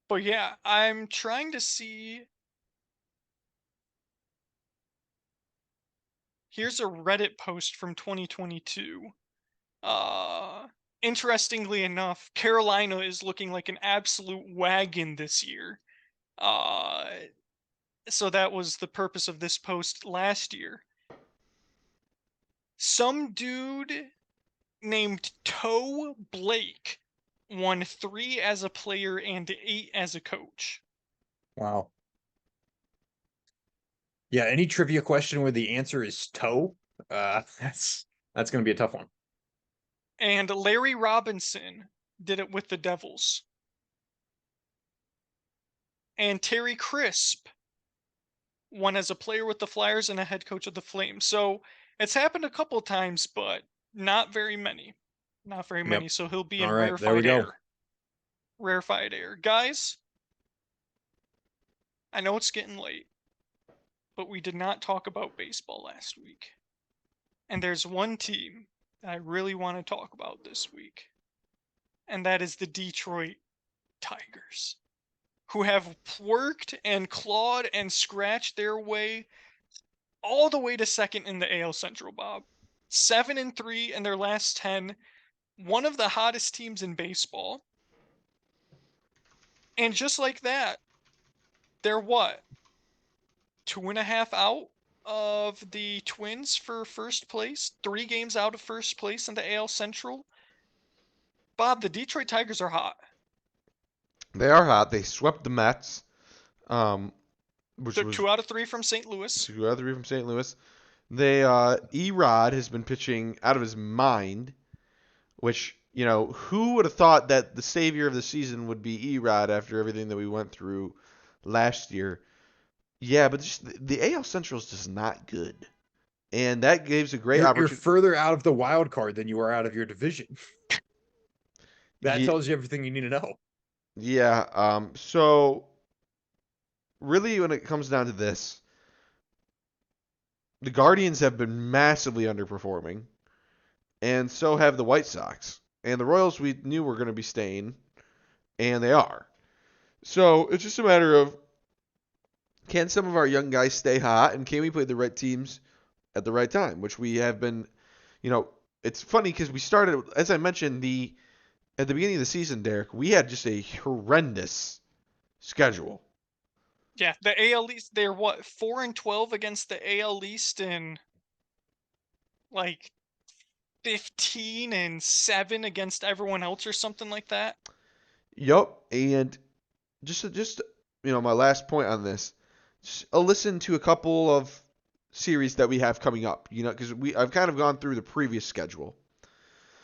Speaker 1: But yeah, I'm trying to see. Here's a Reddit post from 2022. Interestingly enough, Carolina is looking like an absolute wagon this year. So that was the purpose of this post last year. Some dude named Toe Blake won 3 as a player and 8 as a coach.
Speaker 2: Wow. Yeah, any trivia question where the answer is toe, that's going to be a tough one.
Speaker 1: And Larry Robinson did it with the Devils. And Terry Crisp one as a player with the Flyers and a head coach of the Flames. So it's happened a couple times, but not very many. Not very
Speaker 2: Yep.
Speaker 1: many. So he'll be in
Speaker 2: All right, there we
Speaker 1: rarefied
Speaker 2: go.
Speaker 1: air. Rarefied air. Guys, I know it's getting late, but we did not talk about baseball last week. And there's one team that I really want to talk about this week, and that is the Detroit Tigers, who have worked and clawed and scratched their way all the way to second in the AL Central, Bob. 7-3 in their last 10, one of the hottest teams in baseball. And just like that, they're what? 2.5 out of the Twins for first place, 3 games out of first place in the AL Central. Bob, the Detroit Tigers are hot.
Speaker 3: They are hot. They swept the Mets, which
Speaker 1: They're
Speaker 3: was
Speaker 1: 2 out of 3 from St. Louis.
Speaker 3: 2 out of 3 from St. Louis. They Erod has been pitching out of his mind, which, you know, who would have thought that the savior of the season would be Erod after everything that we went through last year? Yeah, but just the AL Central is just not good, and that gives a great
Speaker 2: You're
Speaker 3: opportunity.
Speaker 2: further out of the wild card than you are out of your division. That tells you everything you need to know.
Speaker 3: Yeah. So really, when it comes down to this, the Guardians have been massively underperforming, and so have the White Sox. And the Royals we knew were going to be staying, and they are. So it's just a matter of, can some of our young guys stay hot, and can we play the right teams at the right time, which we have been, you know, it's funny because we started, as I mentioned, at the beginning of the season, Derek, we had just a horrendous schedule.
Speaker 1: Yeah, the AL East, they're what, 4-12 against the AL East and like 15-7 against everyone else or something like that.
Speaker 3: Yup, and just you know, my last point on this, just listen to a couple of series that we have coming up, you know, because I've kind of gone through the previous schedule.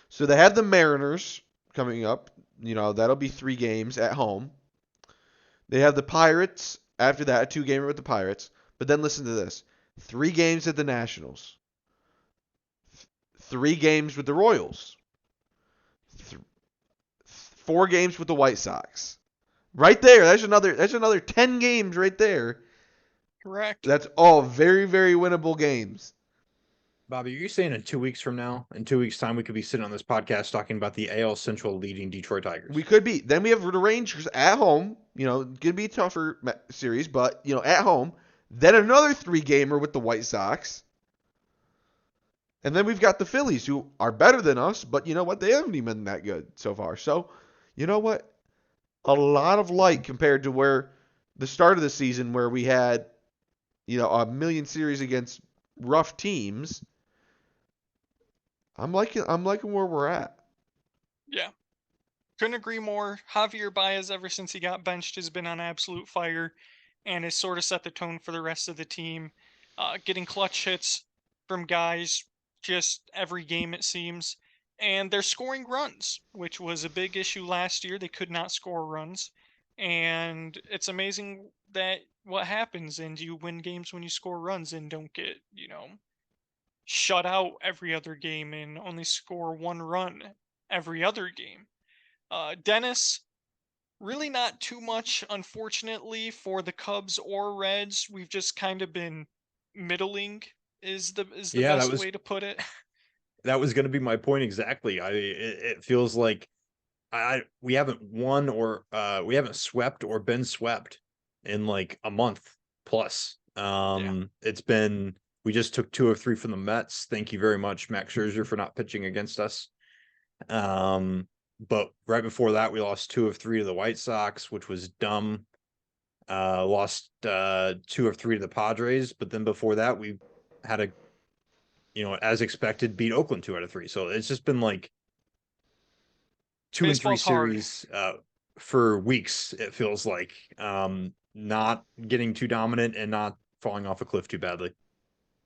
Speaker 3: So they have the Mariners coming up, you know, that'll be 3 games at home. They have the Pirates after that, a 2-gamer with the Pirates. But then listen to this: 3 games at the Nationals, 3 games with the Royals, 4 games with the White Sox. Right there, that's another 10 games right there.
Speaker 1: Correct.
Speaker 3: That's all very, very winnable games.
Speaker 2: Bobby, are you saying in 2 weeks from now, in 2 weeks' time, we could be sitting on this podcast talking about the AL Central leading Detroit Tigers?
Speaker 3: We could be. Then we have the Rangers at home. You know, gonna be a tougher series, but you know, at home. Then another 3-gamer with the White Sox. And then we've got the Phillies, who are better than us, but you know what? They haven't even been that good so far. So, you know what? A lot of light compared to where the start of the season, where we had, you know, a million series against rough teams. I'm liking where we're at.
Speaker 1: Yeah. Couldn't agree more. Javier Baez, ever since he got benched, has been on absolute fire and has sort of set the tone for the rest of the team. Getting clutch hits from guys just every game, it seems. And they're scoring runs, which was a big issue last year. They could not score runs. And it's amazing that what happens, and you win games when you score runs and don't get, shut out every other game and only score 1 run every other game. Dennis, really not too much, unfortunately, for the Cubs or Reds. We've just kind of been middling is the
Speaker 2: Yeah,
Speaker 1: best way to put it.
Speaker 2: that was going to be my point exactly. It feels like we haven't won or we haven't swept or been swept in like a month plus. It's been, we just took 2 of 3 from the Mets. Thank you very much, Max Scherzer, for not pitching against us. But right before that, we lost 2 of 3 to the White Sox, which was dumb. Lost 2 of 3 to the Padres, but then before that, we had a, as expected, beat Oakland 2 out of 3. So it's just been like 2 and 3
Speaker 1: Baseball's hard.
Speaker 2: series for weeks. It feels like not getting too dominant and not falling off a cliff too badly.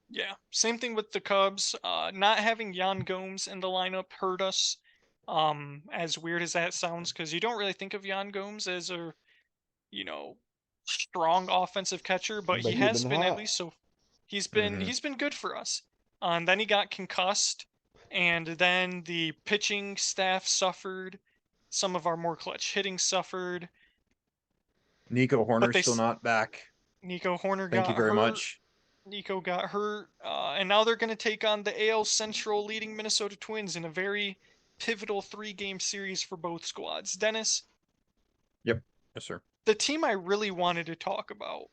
Speaker 1: Yeah, same thing with the Cubs. Not having Yan Gomes in the lineup hurt us. As weird as that sounds, because you don't really think of Yan Gomes as a, strong offensive catcher, but he
Speaker 3: But he's
Speaker 1: has
Speaker 3: been
Speaker 1: been at
Speaker 3: hot.
Speaker 1: least so
Speaker 2: Mhm.
Speaker 1: he's been good for us. And then he got concussed, and then the pitching staff suffered. Some of our more clutch hitting suffered,
Speaker 2: Nico
Speaker 1: but
Speaker 2: Horner's still not back.
Speaker 1: Nico Horner
Speaker 2: Thank you
Speaker 1: got
Speaker 2: very
Speaker 1: hurt.
Speaker 2: much.
Speaker 1: Nico got hurt, and now they're going to take on the AL Central leading Minnesota Twins in a very pivotal 3-game series for both squads. Dennis,
Speaker 2: Yep. Yes, sir.
Speaker 1: the team I really wanted to talk about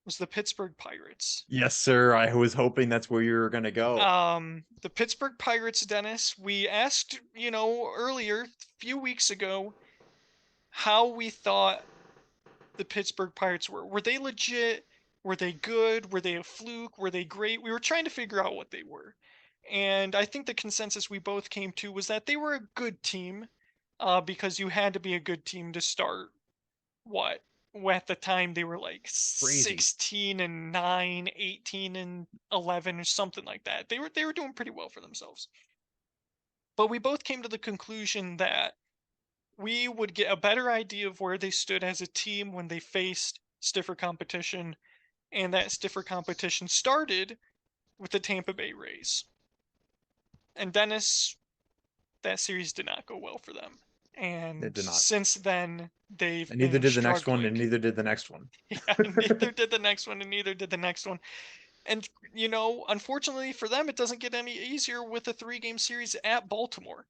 Speaker 1: was the Pittsburgh Pirates.
Speaker 2: Yes, sir. I was hoping that's where you were gonna go.
Speaker 1: The Pittsburgh Pirates, Dennis, we asked, earlier, a few weeks ago, how we thought the Pittsburgh Pirates were. Were they legit? Were they good? Were they a fluke? Were they great? We were trying to figure out what they were. And I think the consensus we both came to was that they were a good team, because you had to be a good team to start what? At the time they were like
Speaker 2: Crazy.
Speaker 1: 16-9, 18-11, or something like that. They were doing pretty well for themselves. But we both came to the conclusion that we would get a better idea of where they stood as a team when they faced stiffer competition, and that stiffer competition started with the Tampa Bay Rays. And Dennis, that series did not go well for them. And
Speaker 2: It did not.
Speaker 1: since then, they've
Speaker 2: And neither
Speaker 1: been
Speaker 2: did the next one, and
Speaker 1: struggling.
Speaker 2: neither did the next one.
Speaker 1: Yeah, neither did the next one, and neither did the next one. And, unfortunately for them, it doesn't get any easier with a 3-game series at Baltimore.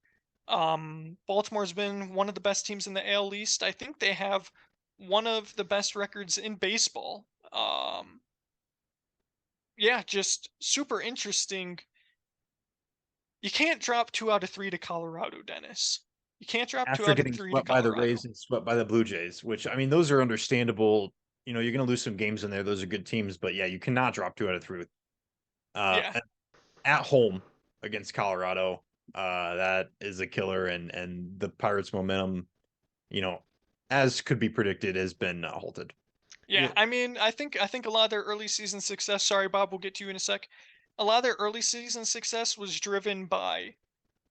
Speaker 1: Baltimore's been one of the best teams in the AL East. I think they have one of the best records in baseball. Yeah, just super interesting. You can't drop 2 out of 3 to Colorado, Dennis. You can't drop 2
Speaker 2: After
Speaker 1: out of
Speaker 2: getting
Speaker 1: 3 to
Speaker 2: swept by the
Speaker 1: Colorado.
Speaker 2: Rays and swept by the Blue Jays, which I mean, those are understandable. You're gonna lose some games in there. Those are good teams, but yeah, you cannot drop 2 out of 3 with
Speaker 1: Yeah.
Speaker 2: at home against Colorado. That is a killer, and the Pirates' momentum, as could be predicted, has been halted.
Speaker 1: Yeah,
Speaker 3: Yeah.
Speaker 1: I mean, I think a lot of their early season success. Sorry, Bob, we'll get to you in a sec. A lot of their early season success was driven by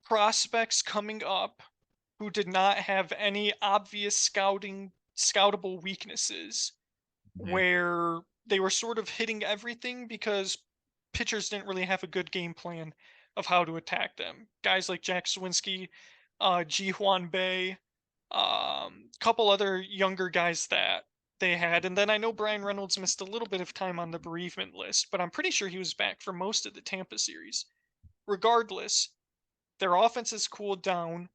Speaker 1: prospects coming up who did not have any obvious scoutable weaknesses,
Speaker 2: Mhm.
Speaker 1: where they were sort of hitting everything because pitchers didn't really have a good game plan of how to attack them. Guys like Jack Swinski, Ji Hwan Bei, couple other younger guys that they had. And then I know Brian Reynolds missed a little bit of time on the bereavement list, but I'm pretty sure he was back for most of the Tampa series. Regardless, their offense has cooled down.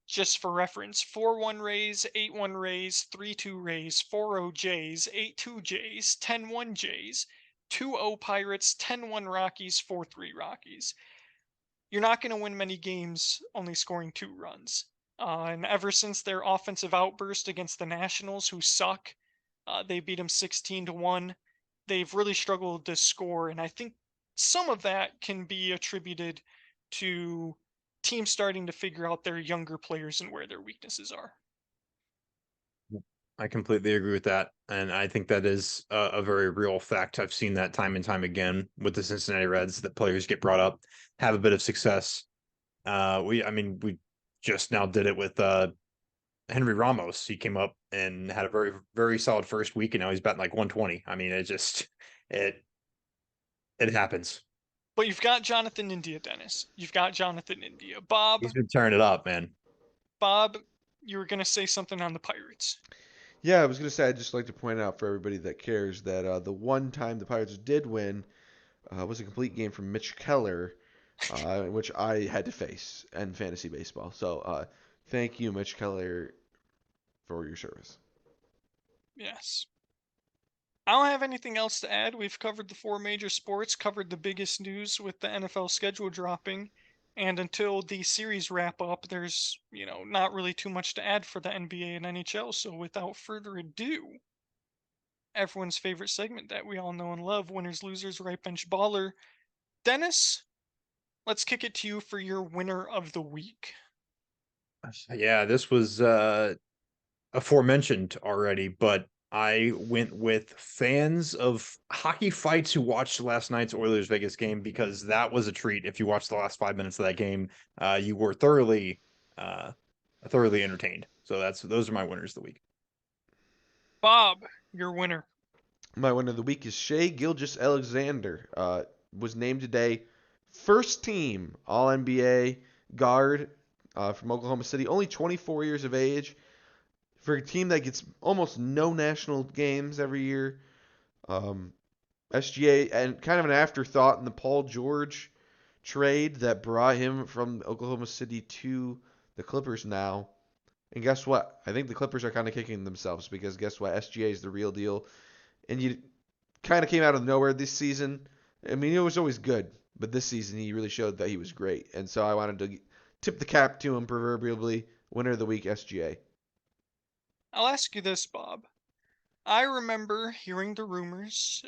Speaker 1: Just for reference, 4-1 Rays, 8-1 Rays, 3-2 Rays, 4-0 Jays, 8-2 Jays, 10-1 Jays, 2-0 Pirates, 10-1 Rockies, 4-3 Rockies. You're not going to win many games only scoring 2 runs. And ever since their offensive outburst against the Nationals, who suck, they beat them 16-1. They've really struggled to score, and I think some of that can be attributed to teams starting to figure out their younger players and where their weaknesses are.
Speaker 2: I completely agree with that, and I think that is a very real fact. I've seen that time and time again with the Cincinnati Reds, that players get brought up, have a bit of success. We just now did it with Henry Ramos. He came up and had a very, very solid first week, and now he's batting like 120. I mean, it it happens.
Speaker 1: But you've got Jonathan India, Dennis. You've got Jonathan India.
Speaker 2: He's been tearing it up, man.
Speaker 1: Bob, you were going to say something on the Pirates.
Speaker 3: Yeah, I was gonna say I'd just like to point out for everybody that cares that the one time the Pirates did win was a complete game from Mitch Keller, which I had to face in fantasy baseball. So thank you, Mitch Keller, for your service.
Speaker 1: Yes. I don't have anything else to add. We've covered the 4 major sports, covered the biggest news with the NFL schedule dropping, and until the series wrap up, there's, not really too much to add for the NBA and NHL. So without further ado, everyone's favorite segment that we all know and love, winners, losers, right bench baller. Dennis, let's kick it to you for your winner of the week.
Speaker 2: Yeah, this was aforementioned already, but I went with fans of hockey fights who watched last night's Oilers Vegas game, because that was a treat. If you watched the last 5 minutes of that game, you were thoroughly entertained. So those are my winners of the week.
Speaker 1: Bob, your winner.
Speaker 3: My winner of the week is Shea Gilgeous-Alexander. Was named today first team All-NBA guard from Oklahoma City. Only 24 years of age. For a team that gets almost no national games every year. SGA, and kind of an afterthought in the Paul George trade that brought him from Oklahoma City to the Clippers now. And guess what? I think the Clippers are kind of kicking themselves because guess what? SGA is the real deal. And you kind of came out of nowhere this season. I mean, it was always good, but this season he really showed that he was great. And so I wanted to tip the cap to him proverbially. Winner of the week, SGA.
Speaker 1: I'll ask you this, Bob. I remember hearing the rumors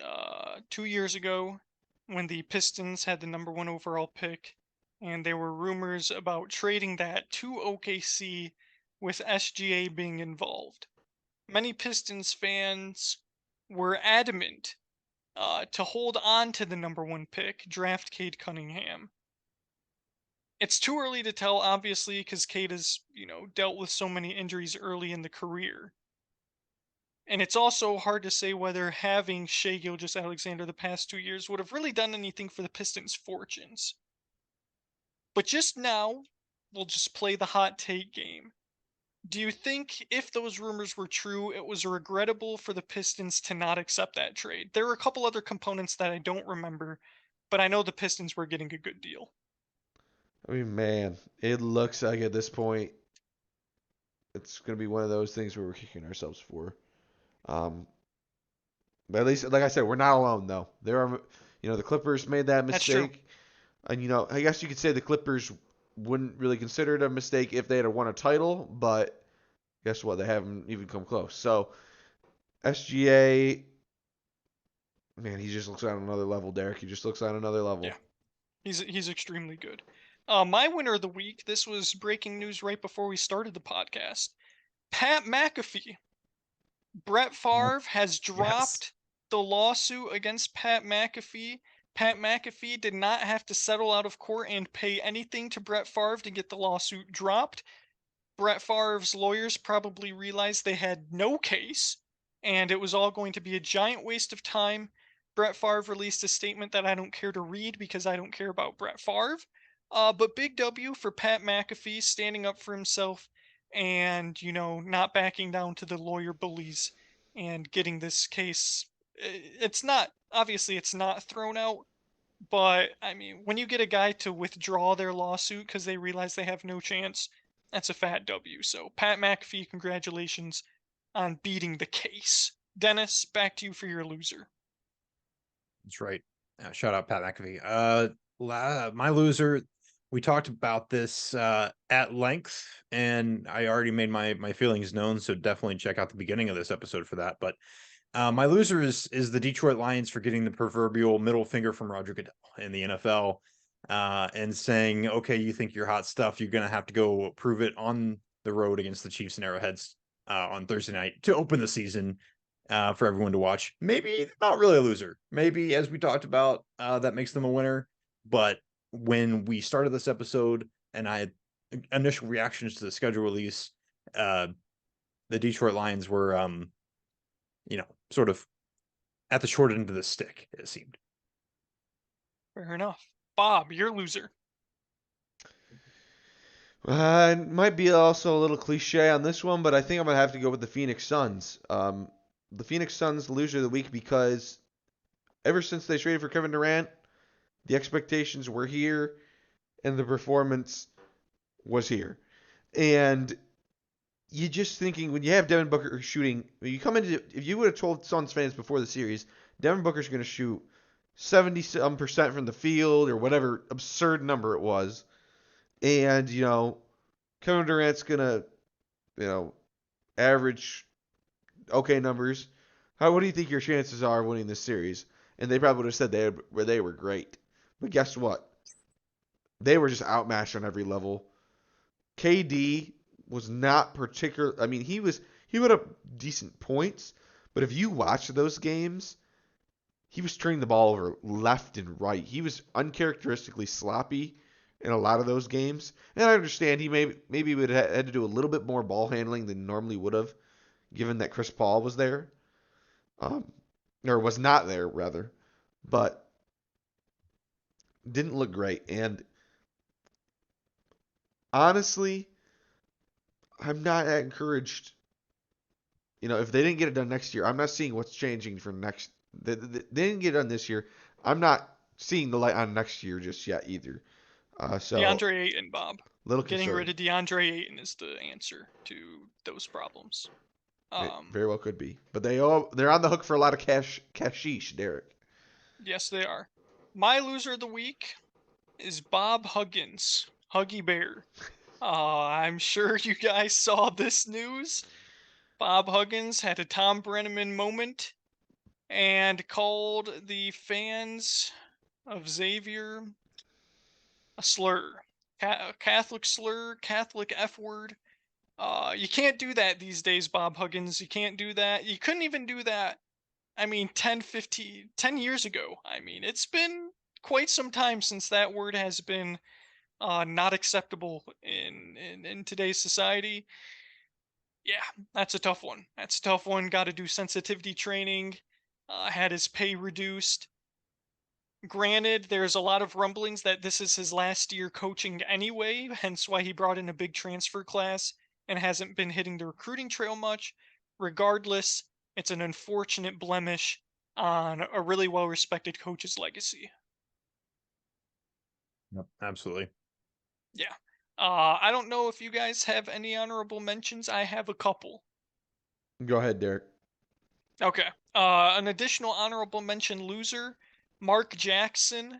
Speaker 1: 2 years ago when the Pistons had the number 1 overall pick, and there were rumors about trading that to OKC with SGA being involved. Many Pistons fans were adamant to hold on to the number 1 pick, draft Cade Cunningham. It's too early to tell, obviously, because Cade has, dealt with so many injuries early in the career. And it's also hard to say whether having Shea Gilgeous-Alexander the past 2 years would have really done anything for the Pistons' fortunes. But just now, we'll just play the hot take game. Do you think if those rumors were true, it was regrettable for the Pistons to not accept that trade? There were a couple other components that I don't remember, but I know the Pistons were getting a good deal.
Speaker 3: I mean, man, it looks like at this point it's going to be one of those things where we're kicking ourselves for. But at least, like I said, we're not alone though. There are, the Clippers made that
Speaker 1: That's true.
Speaker 3: mistake, and I guess you could say the Clippers wouldn't really consider it a mistake if they had won a title, but guess what? They haven't even come close. So SGA, man, he just looks on another level, Derek. He just looks on another level.
Speaker 1: Yeah. He's extremely good. My winner of the week, this was breaking news right before we started the podcast. Pat McAfee. Brett Favre has dropped the lawsuit against Pat McAfee. Pat McAfee did not have to settle out of court and pay anything to Brett Favre to get the lawsuit dropped. Brett Favre's lawyers probably realized they had no case, and it was all going to be a giant waste of time. Brett Favre released a statement that I don't care to read because I don't care about Brett Favre. But big W for Pat McAfee standing up for himself and, not backing down to the lawyer bullies and getting this case. It's not, obviously, it's not thrown out. But, I mean, when you get a guy to withdraw their lawsuit because they realize they have no chance, that's a fat W. So, Pat McAfee, congratulations on beating the case. Dennis, back to you for your loser.
Speaker 2: That's right. Shout out Pat McAfee. My loser. We talked about this at length, and I already made my feelings known. So definitely check out the beginning of this episode for that. But my loser is the Detroit Lions for getting the proverbial middle finger from Roger Goodell in the NFL, and saying, "Okay, you think you're hot stuff? You're gonna have to go prove it on the road against the Chiefs and Arrowheads on Thursday night to open the season." For everyone to watch. Maybe not really a loser. Maybe, as we talked about, that makes them a winner. But when we started this episode and I had initial reactions to the schedule release, the Detroit Lions were, sort of at the short end of the stick, it seemed.
Speaker 1: Fair enough. Bob, your loser.
Speaker 3: It might be also a little cliche on this one, but I think I'm going to have to go with the Phoenix Suns. The Phoenix Suns loser of the week because ever since they traded for Kevin Durant, the expectations were here and the performance was here. And you just thinking when you have Devin Booker shooting, when you come into, if you would have told Suns fans before the series, Devin Booker's going to shoot 70% from the field or whatever absurd number it was, and Kevin Durant's going to average okay numbers. What do you think your chances are of winning this series? And they probably would have said they were great. But guess what? They were just outmatched on every level. KD was not particular. I mean, he put up decent points, but if you watch those games, he was turning the ball over left and right. He was uncharacteristically sloppy in a lot of those games. And I understand he maybe would have had to do a little bit more ball handling than he normally would have, given that Chris Paul was there, or was not there rather, but didn't look great. And honestly, I'm not that encouraged. If they didn't get it done next year, I'm not seeing what's changing for next. They didn't get it done this year. I'm not seeing the light on next year just yet either. So
Speaker 1: DeAndre Ayton, Bob.
Speaker 3: little
Speaker 1: Getting rid
Speaker 3: concerned.
Speaker 1: of DeAndre Ayton is the answer to those problems.
Speaker 3: It very well could be, but they're on the hook for a lot of cashish, Derek.
Speaker 1: Yes, they are. My loser of the week is Bob Huggins, Huggy Bear. I'm sure you guys saw this news. Bob Huggins had a Tom Brenneman moment and called the fans of Xavier a slur. Catholic slur, Catholic F word. You can't do that these days, Bob Huggins. You can't do that. You couldn't even do that, 10 years ago. It's been quite some time since that word has been not acceptable in today's society. Yeah, that's a tough one. That's a tough one. Got to do sensitivity training. Had his pay reduced. Granted, there's a lot of rumblings that this is his last year coaching anyway, hence why he brought in a big transfer class and hasn't been hitting the recruiting trail much. Regardless, it's an unfortunate blemish on a really well respected coach's legacy.
Speaker 2: Yep, absolutely.
Speaker 1: Yeah. I don't know if you guys have any honorable mentions. I have a couple.
Speaker 3: Go ahead, Derek.
Speaker 1: Okay. An additional honorable mention loser, Mark Jackson.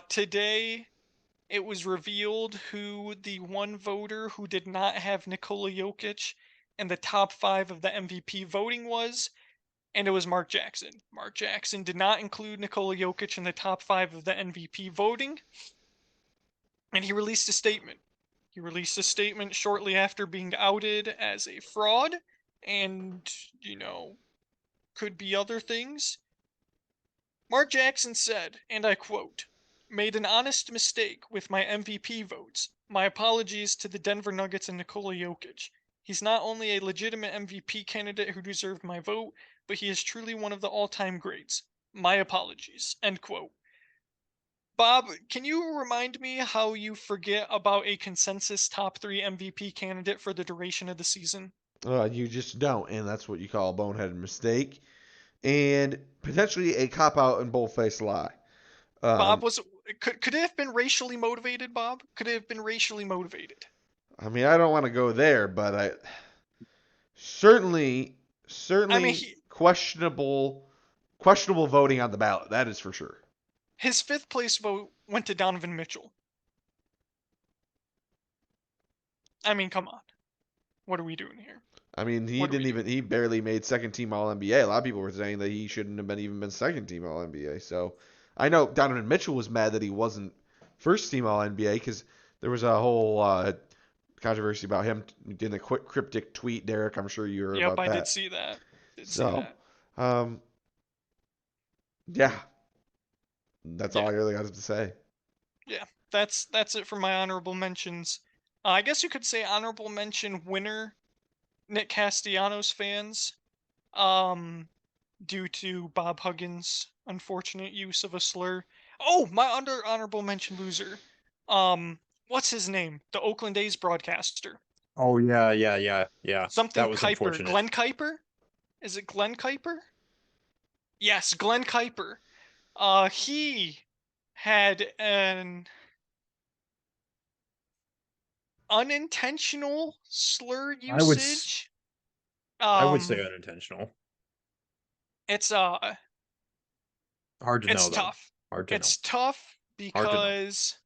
Speaker 1: Today it was revealed who the one voter who did not have Nikola Jokic in the top 5 of the MVP voting was, and it was Mark Jackson. Mark Jackson did not include Nikola Jokic in the top 5 of the MVP voting, and he released a statement. He released a statement shortly after being outed as a fraud, and, could be other things. Mark Jackson said, and I quote, "Made an honest mistake with my MVP votes. My apologies to the Denver Nuggets and Nikola Jokic. He's not only a legitimate MVP candidate who deserved my vote, but he is truly one of the all-time greats. My apologies." End quote. Bob, can you remind me how you forget about a consensus top 3 MVP candidate for the duration of the season?
Speaker 3: You just don't, and that's what you call a boneheaded mistake, and potentially a cop out and bold-faced lie.
Speaker 1: Bob, could it have been racially motivated, Bob? Could it have been racially motivated?
Speaker 3: I don't want to go there, but I certainly
Speaker 1: He,
Speaker 3: questionable voting on the ballot. That is for sure.
Speaker 1: his 5th place vote went to Donovan Mitchell. Come on. What are we doing here?
Speaker 3: He barely made second team All NBA. A lot of people were saying that he shouldn't have been second team All NBA. So I know Donovan Mitchell was mad that he wasn't first team All NBA because there was a whole controversy about him getting a quick cryptic tweet. Derek, I'm sure you heard
Speaker 1: Yep,
Speaker 3: about
Speaker 1: I
Speaker 3: that.
Speaker 1: did see that.
Speaker 3: Yeah, that's all
Speaker 1: Yeah.
Speaker 3: I really got to say.
Speaker 1: Yeah, that's it for my honorable mentions. I guess you could say honorable mention winner, Nick Castellanos fans, due to Bob Huggins' unfortunate use of a slur. Oh, my honorable mention loser. What's his name? The Oakland A's broadcaster.
Speaker 2: Oh yeah.
Speaker 1: Something
Speaker 2: That was
Speaker 1: Kuiper.
Speaker 2: unfortunate.
Speaker 1: Glenn Kuiper? Is it Glenn Kuiper? Yes, Glenn Kuiper. He had an unintentional slur usage.
Speaker 2: I would say unintentional.
Speaker 1: It's
Speaker 2: Hard to know
Speaker 1: it's
Speaker 2: though.
Speaker 1: tough.
Speaker 2: Hard to
Speaker 1: It's
Speaker 2: know.
Speaker 1: tough
Speaker 2: Hard to know.
Speaker 1: because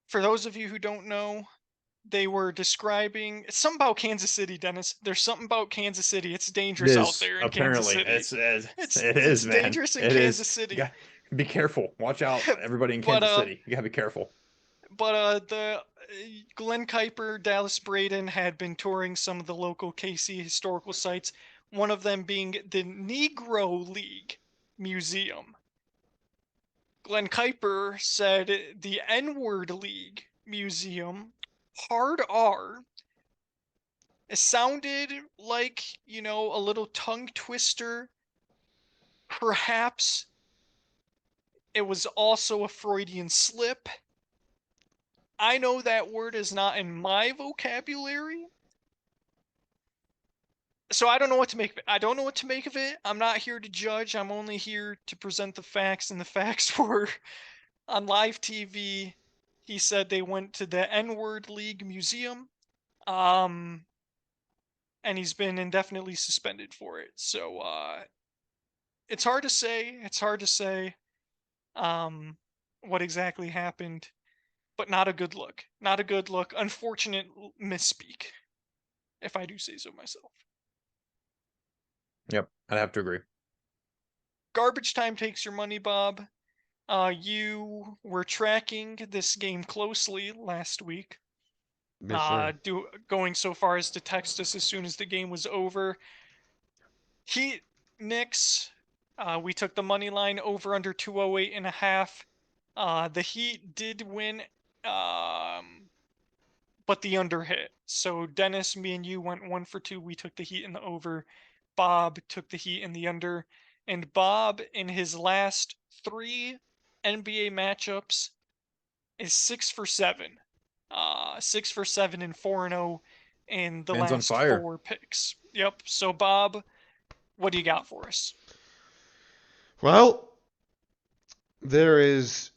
Speaker 1: for those of you who don't know, they were describing it's something about Kansas City, Dennis. There's something about Kansas City. It's
Speaker 2: It
Speaker 1: dangerous out
Speaker 2: is
Speaker 1: there in Kansas
Speaker 2: apparently.
Speaker 1: City.
Speaker 2: It
Speaker 1: It's
Speaker 2: is, man.
Speaker 1: dangerous in
Speaker 2: It is.
Speaker 1: Kansas City.
Speaker 2: Be careful. Watch out, everybody in
Speaker 1: But
Speaker 2: Kansas City. You gotta be careful.
Speaker 1: the Glenn Kuiper, Dallas Braden had been touring some of the local KC historical sites, one of them being the Negro League Museum. Glenn Kuiper said the N-Word League Museum, hard R, It sounded like, a little tongue twister. Perhaps it was also a Freudian slip. I know that word is not in my vocabulary, so I don't know what to make of it. I don't know what to make of it. I'm not here to judge. I'm only here to present the facts, and the facts were on live TV. He said they went to the N-word League Museum, and he's been indefinitely suspended for it. So it's hard to say. It's hard to say um, what exactly happened, but not a good look. Not a good look. Unfortunate misspeak, if I do say so myself.
Speaker 2: Yep, I'd have to agree.
Speaker 1: Garbage time takes your money, Bob. You were tracking this game closely last week.
Speaker 3: Yes, sir.
Speaker 1: Going so far as to text us as soon as the game was over. Heat Knicks. We took the money line over under 208.5. The Heat did win, but the under hit. So Dennis, me, and you went 1 for 2. We took the Heat in the over. Bob took the Heat in the under. And Bob, in his last 3 NBA matchups, is 6 for 7. 6 for 7 and 4-0 in the
Speaker 2: Man's on
Speaker 1: last
Speaker 2: fire.
Speaker 1: 4 picks. Yep. So Bob, what do you got for us?
Speaker 3: Well, there is.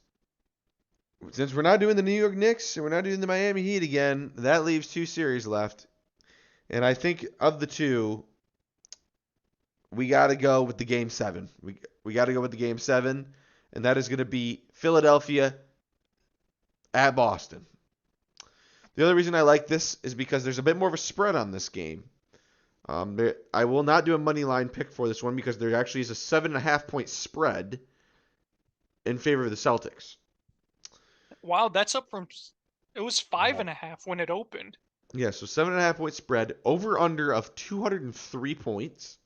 Speaker 3: Since we're not doing the New York Knicks and we're not doing the Miami Heat again, that leaves 2 series left. And I think of the 2, we got to go with the Game 7. We got to go with the Game 7, and that is going to be Philadelphia at Boston. The other reason I like this is because there's a bit more of a spread on this game. I will not do a money line pick for this one because there actually is a 7.5-point spread in favor of the Celtics.
Speaker 1: Wow, that's up from. It was 5.5 when it opened.
Speaker 3: Yeah, so 7.5-point spread, over under of 203 points.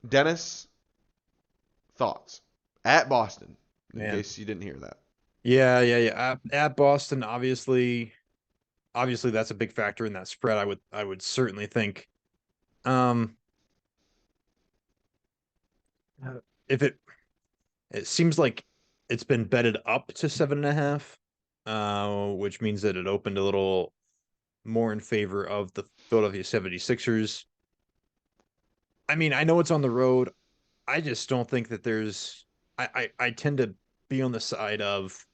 Speaker 3: Dennis, thoughts at Boston, in
Speaker 2: Man.
Speaker 3: case you didn't hear that.
Speaker 2: Yeah. At Boston, obviously that's a big factor in that spread. I would certainly think. If it seems like it's been betted up to 7.5, which means that it opened a little more in favor of the Philadelphia 76ers. I mean, I know it's on the road. I just don't think that there's. I tend to be on the side of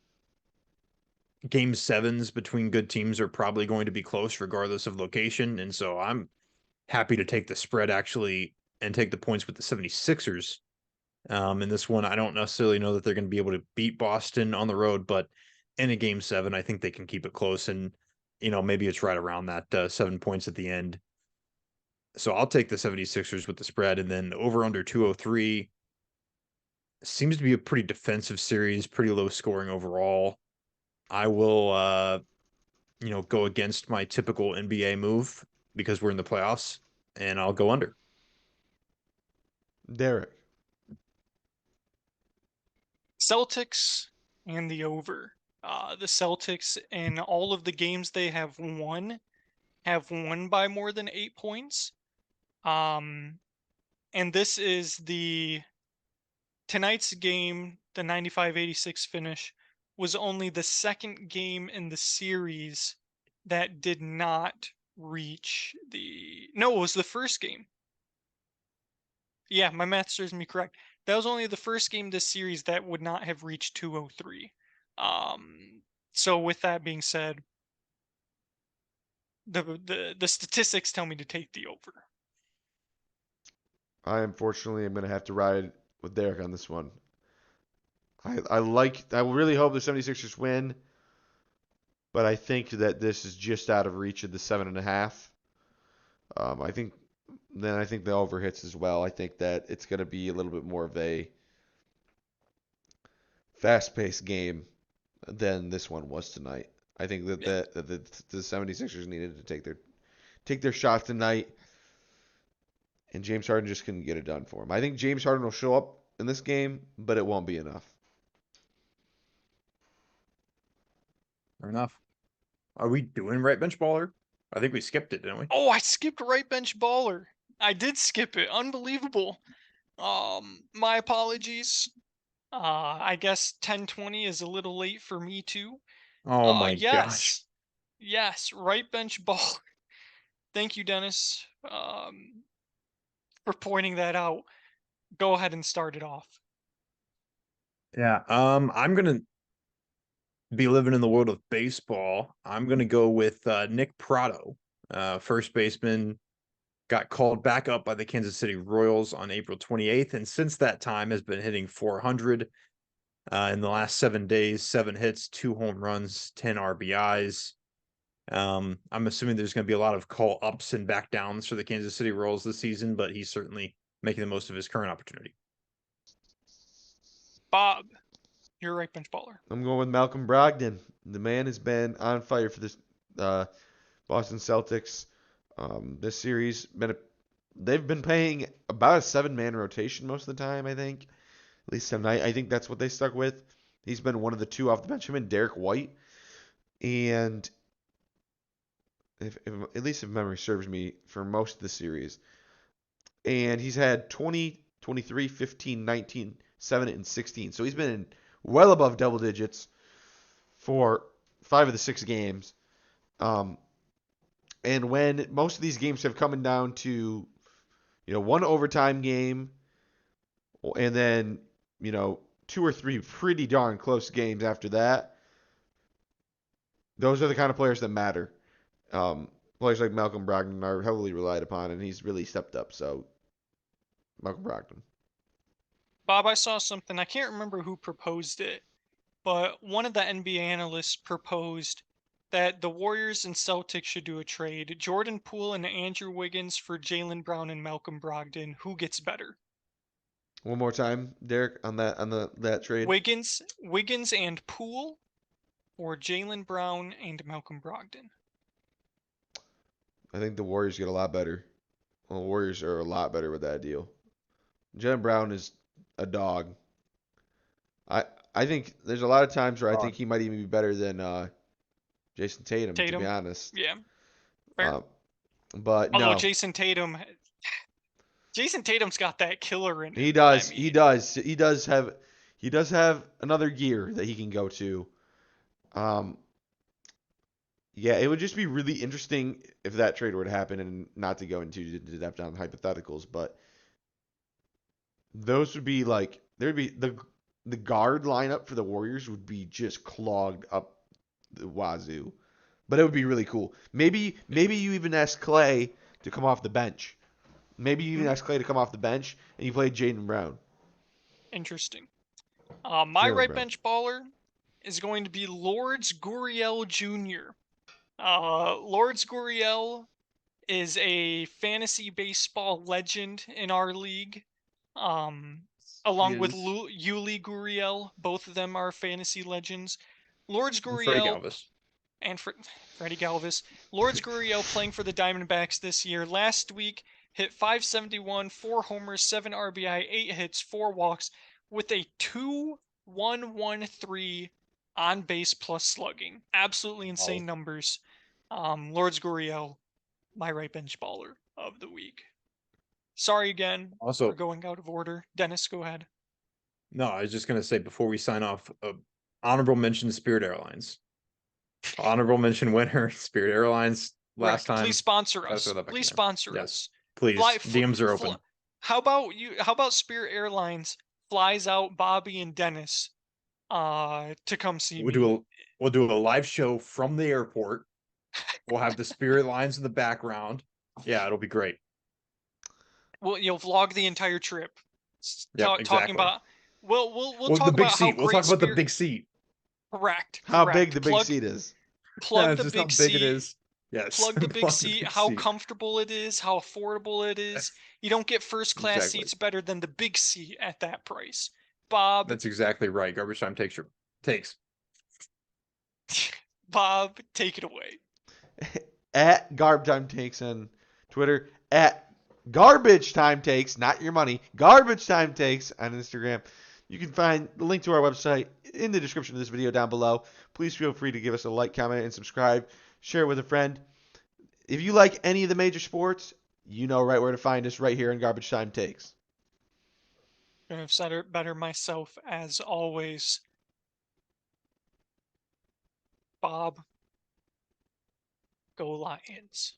Speaker 2: game 7s between good teams are probably going to be close regardless of location. And so I'm happy to take the spread actually and take the points with the 76ers. In this one, I don't necessarily know that they're going to be able to beat Boston on the road, but in a game 7, I think they can keep it close. And, maybe it's right around that 7 points at the end. So I'll take the 76ers with the spread, and then over under 203 seems to be a pretty defensive series, pretty low scoring overall. I will, go against my typical NBA move because we're in the playoffs, and I'll go under.
Speaker 3: Derek.
Speaker 1: Celtics and the over. The Celtics, in all of the games they have won by more than 8 points. And this is tonight's game, the 95-86 finish, was only the second game in the series that did not reach no, it was the first game. Yeah, my math serves me correct. That was only the first game this series that would not have reached 203. So with that being said, the statistics tell me to take the over.
Speaker 3: I unfortunately am going to have to ride with Derek on this one. I really hope the 76ers win, but I think that this is just out of reach of the 7.5. I think the over hits as well. I think that it's going to be a little bit more of a fast-paced game than this one was tonight. I think that the 76ers needed to take their shot tonight, and James Harden just couldn't get it done for him. I think James Harden will show up in this game, but it won't be enough.
Speaker 2: Fair enough. Are we doing right bench baller? I think we skipped it, didn't we?
Speaker 1: Oh, I skipped right bench baller. I did skip it. Unbelievable. My apologies. I guess 10:20 is a little late for me too.
Speaker 2: Oh my gosh.
Speaker 1: Yes. Yes, right bench baller. Thank you, Dennis, for pointing that out. Go ahead and start it off.
Speaker 2: Yeah. I'm gonna be living in the world of baseball. I'm gonna go with Nick Pratto, first baseman. Got called back up by the Kansas City Royals on April 28th, and since that time has been hitting 400 in the last 7 days. 7 hits, 2 home runs, 10 RBIs. I'm assuming there's going to be a lot of call ups and back downs for the Kansas City Royals this season, but he's certainly making the most of his current opportunity.
Speaker 1: Bob, you're right bench baller.
Speaker 3: I'm going with Malcolm Brogdon. The man has been on fire for this Boston Celtics. This series they've been playing about a 7-man rotation most of the time, I think. At least tonight, I think that's what they stuck with. He's been one of the two off the bench, him and Derek White. And if at least if memory serves me, for most of the series. And he's had 20, 23, 15, 19, 7, and 16. So he's been in well above double digits for 5 of the 6 games. And when most of these games have come down to, one overtime game and then, 2 or 3 pretty darn close games after that, those are the kind of players that matter. Players like Malcolm Brogdon are heavily relied upon, and he's really stepped up. So, Malcolm Brogdon.
Speaker 1: Bob, I saw something. I can't remember who proposed it, but one of the NBA analysts proposed that the Warriors and Celtics should do a trade. Jordan Poole and Andrew Wiggins for Jaylen Brown and Malcolm Brogdon. Who gets better?
Speaker 3: One more time, Derek, on that trade.
Speaker 1: Wiggins and Poole, or Jaylen Brown and Malcolm Brogdon?
Speaker 3: I think the Warriors get a lot better. Well, the Warriors are a lot better with that deal. Jaylen Brown is a dog. I think there's a lot of times where I think he might even be better than Jason Tatum, to be honest.
Speaker 1: Yeah. Fair.
Speaker 3: But
Speaker 1: although
Speaker 3: no.
Speaker 1: Jason Tatum's got that killer in him.
Speaker 3: He does. I mean, He does have another gear that he can go to. Yeah, it would just be really interesting if that trade were to happen, and not to go into depth on hypotheticals, but those would be like there'd be the guard lineup for the Warriors would be just clogged up the wazoo. But it would be really cool. Maybe you even ask Clay to come off the bench. Maybe you even ask Clay to come off the bench and you play Jaylen Brown.
Speaker 1: Interesting. My right bench baller is going to be Lourdes Gurriel Jr. Lourdes Gurriel is a fantasy baseball legend in our league. Along with Yuli Gurriel, both of them are fantasy legends. Lourdes Gurriel and Freddie Galvis. Lourdes Gurriel playing for the Diamondbacks this year. Last week hit .571, 4 homers, 7 RBI, 8 hits, 4 walks, with a 2.113 on base plus slugging. Absolutely insane numbers. Lourdes Gurriel, my right bench baller of the week. Sorry again for going out of order. Dennis, go ahead.
Speaker 2: No, I was just going to say before we sign off, honorable mention Spirit Airlines. Honorable mention winner, Spirit Airlines. Last time.
Speaker 1: Please sponsor us. Please sponsor us.
Speaker 2: Please. DMs are open.
Speaker 1: How about Spirit Airlines flies out Bobby and Dennis to come see me?
Speaker 2: We'll do a live show from the airport. We'll have the Spirit lines in the background. Yeah, it'll be great.
Speaker 1: Well, you'll vlog the entire trip.
Speaker 2: Exactly.
Speaker 1: Talking about we'll talk
Speaker 2: the big
Speaker 1: about
Speaker 2: seat.
Speaker 1: How great
Speaker 2: we'll talk about the big seat.
Speaker 1: Correct.
Speaker 3: How big the big seat is.
Speaker 1: Plug the big seat.
Speaker 2: It is.
Speaker 1: Yes. Plug the big seat. How comfortable it is. How affordable it is. You don't get first class seats better than the big seat at that price. Bob.
Speaker 2: That's exactly right. Garbage Time takes.
Speaker 1: Bob, take it away.
Speaker 3: At Garb Time Takes on Twitter. At Garbage Time Takes, not your money. Garbage Time Takes on Instagram. You can find the link to our website in the description of this video down below. Please feel free to give us a like, comment, and subscribe share it with a friend. If you like any of the major sports, you know right where to find us right here in Garbage Time Takes.
Speaker 1: Couldn't have said it better myself, as always. Bob, go Lions.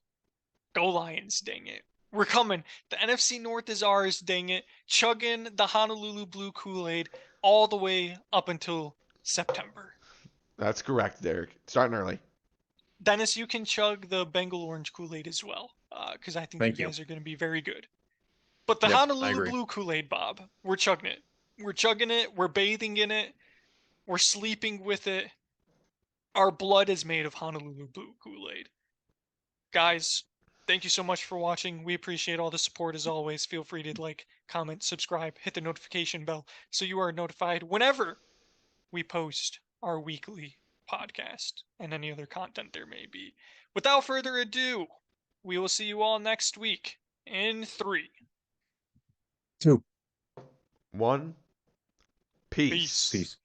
Speaker 1: Go Lions, dang it. We're coming. The NFC North is ours, dang it. Chugging the Honolulu Blue Kool-Aid all the way up until September.
Speaker 3: That's correct, Derek. Starting early.
Speaker 1: Dennis, you can chug the Bengal Orange Kool-Aid as well, because I think
Speaker 2: Thank
Speaker 1: you
Speaker 2: you.
Speaker 1: guys are going to be very good. But the
Speaker 2: Yep, I
Speaker 1: Honolulu
Speaker 2: agree.
Speaker 1: Blue Kool-Aid, Bob, we're chugging it. We're chugging it. We're bathing in it. We're sleeping with it. Our blood is made of Honolulu Blue Kool-Aid. Guys, thank you so much for watching. We appreciate all the support as always. Feel free to like, comment, subscribe, hit the notification bell so you are notified whenever we post our weekly podcast and any other content there may be. Without further ado, we will see you all next week in 3.
Speaker 2: 2.
Speaker 3: 1. Peace.
Speaker 1: Peace.
Speaker 2: Peace.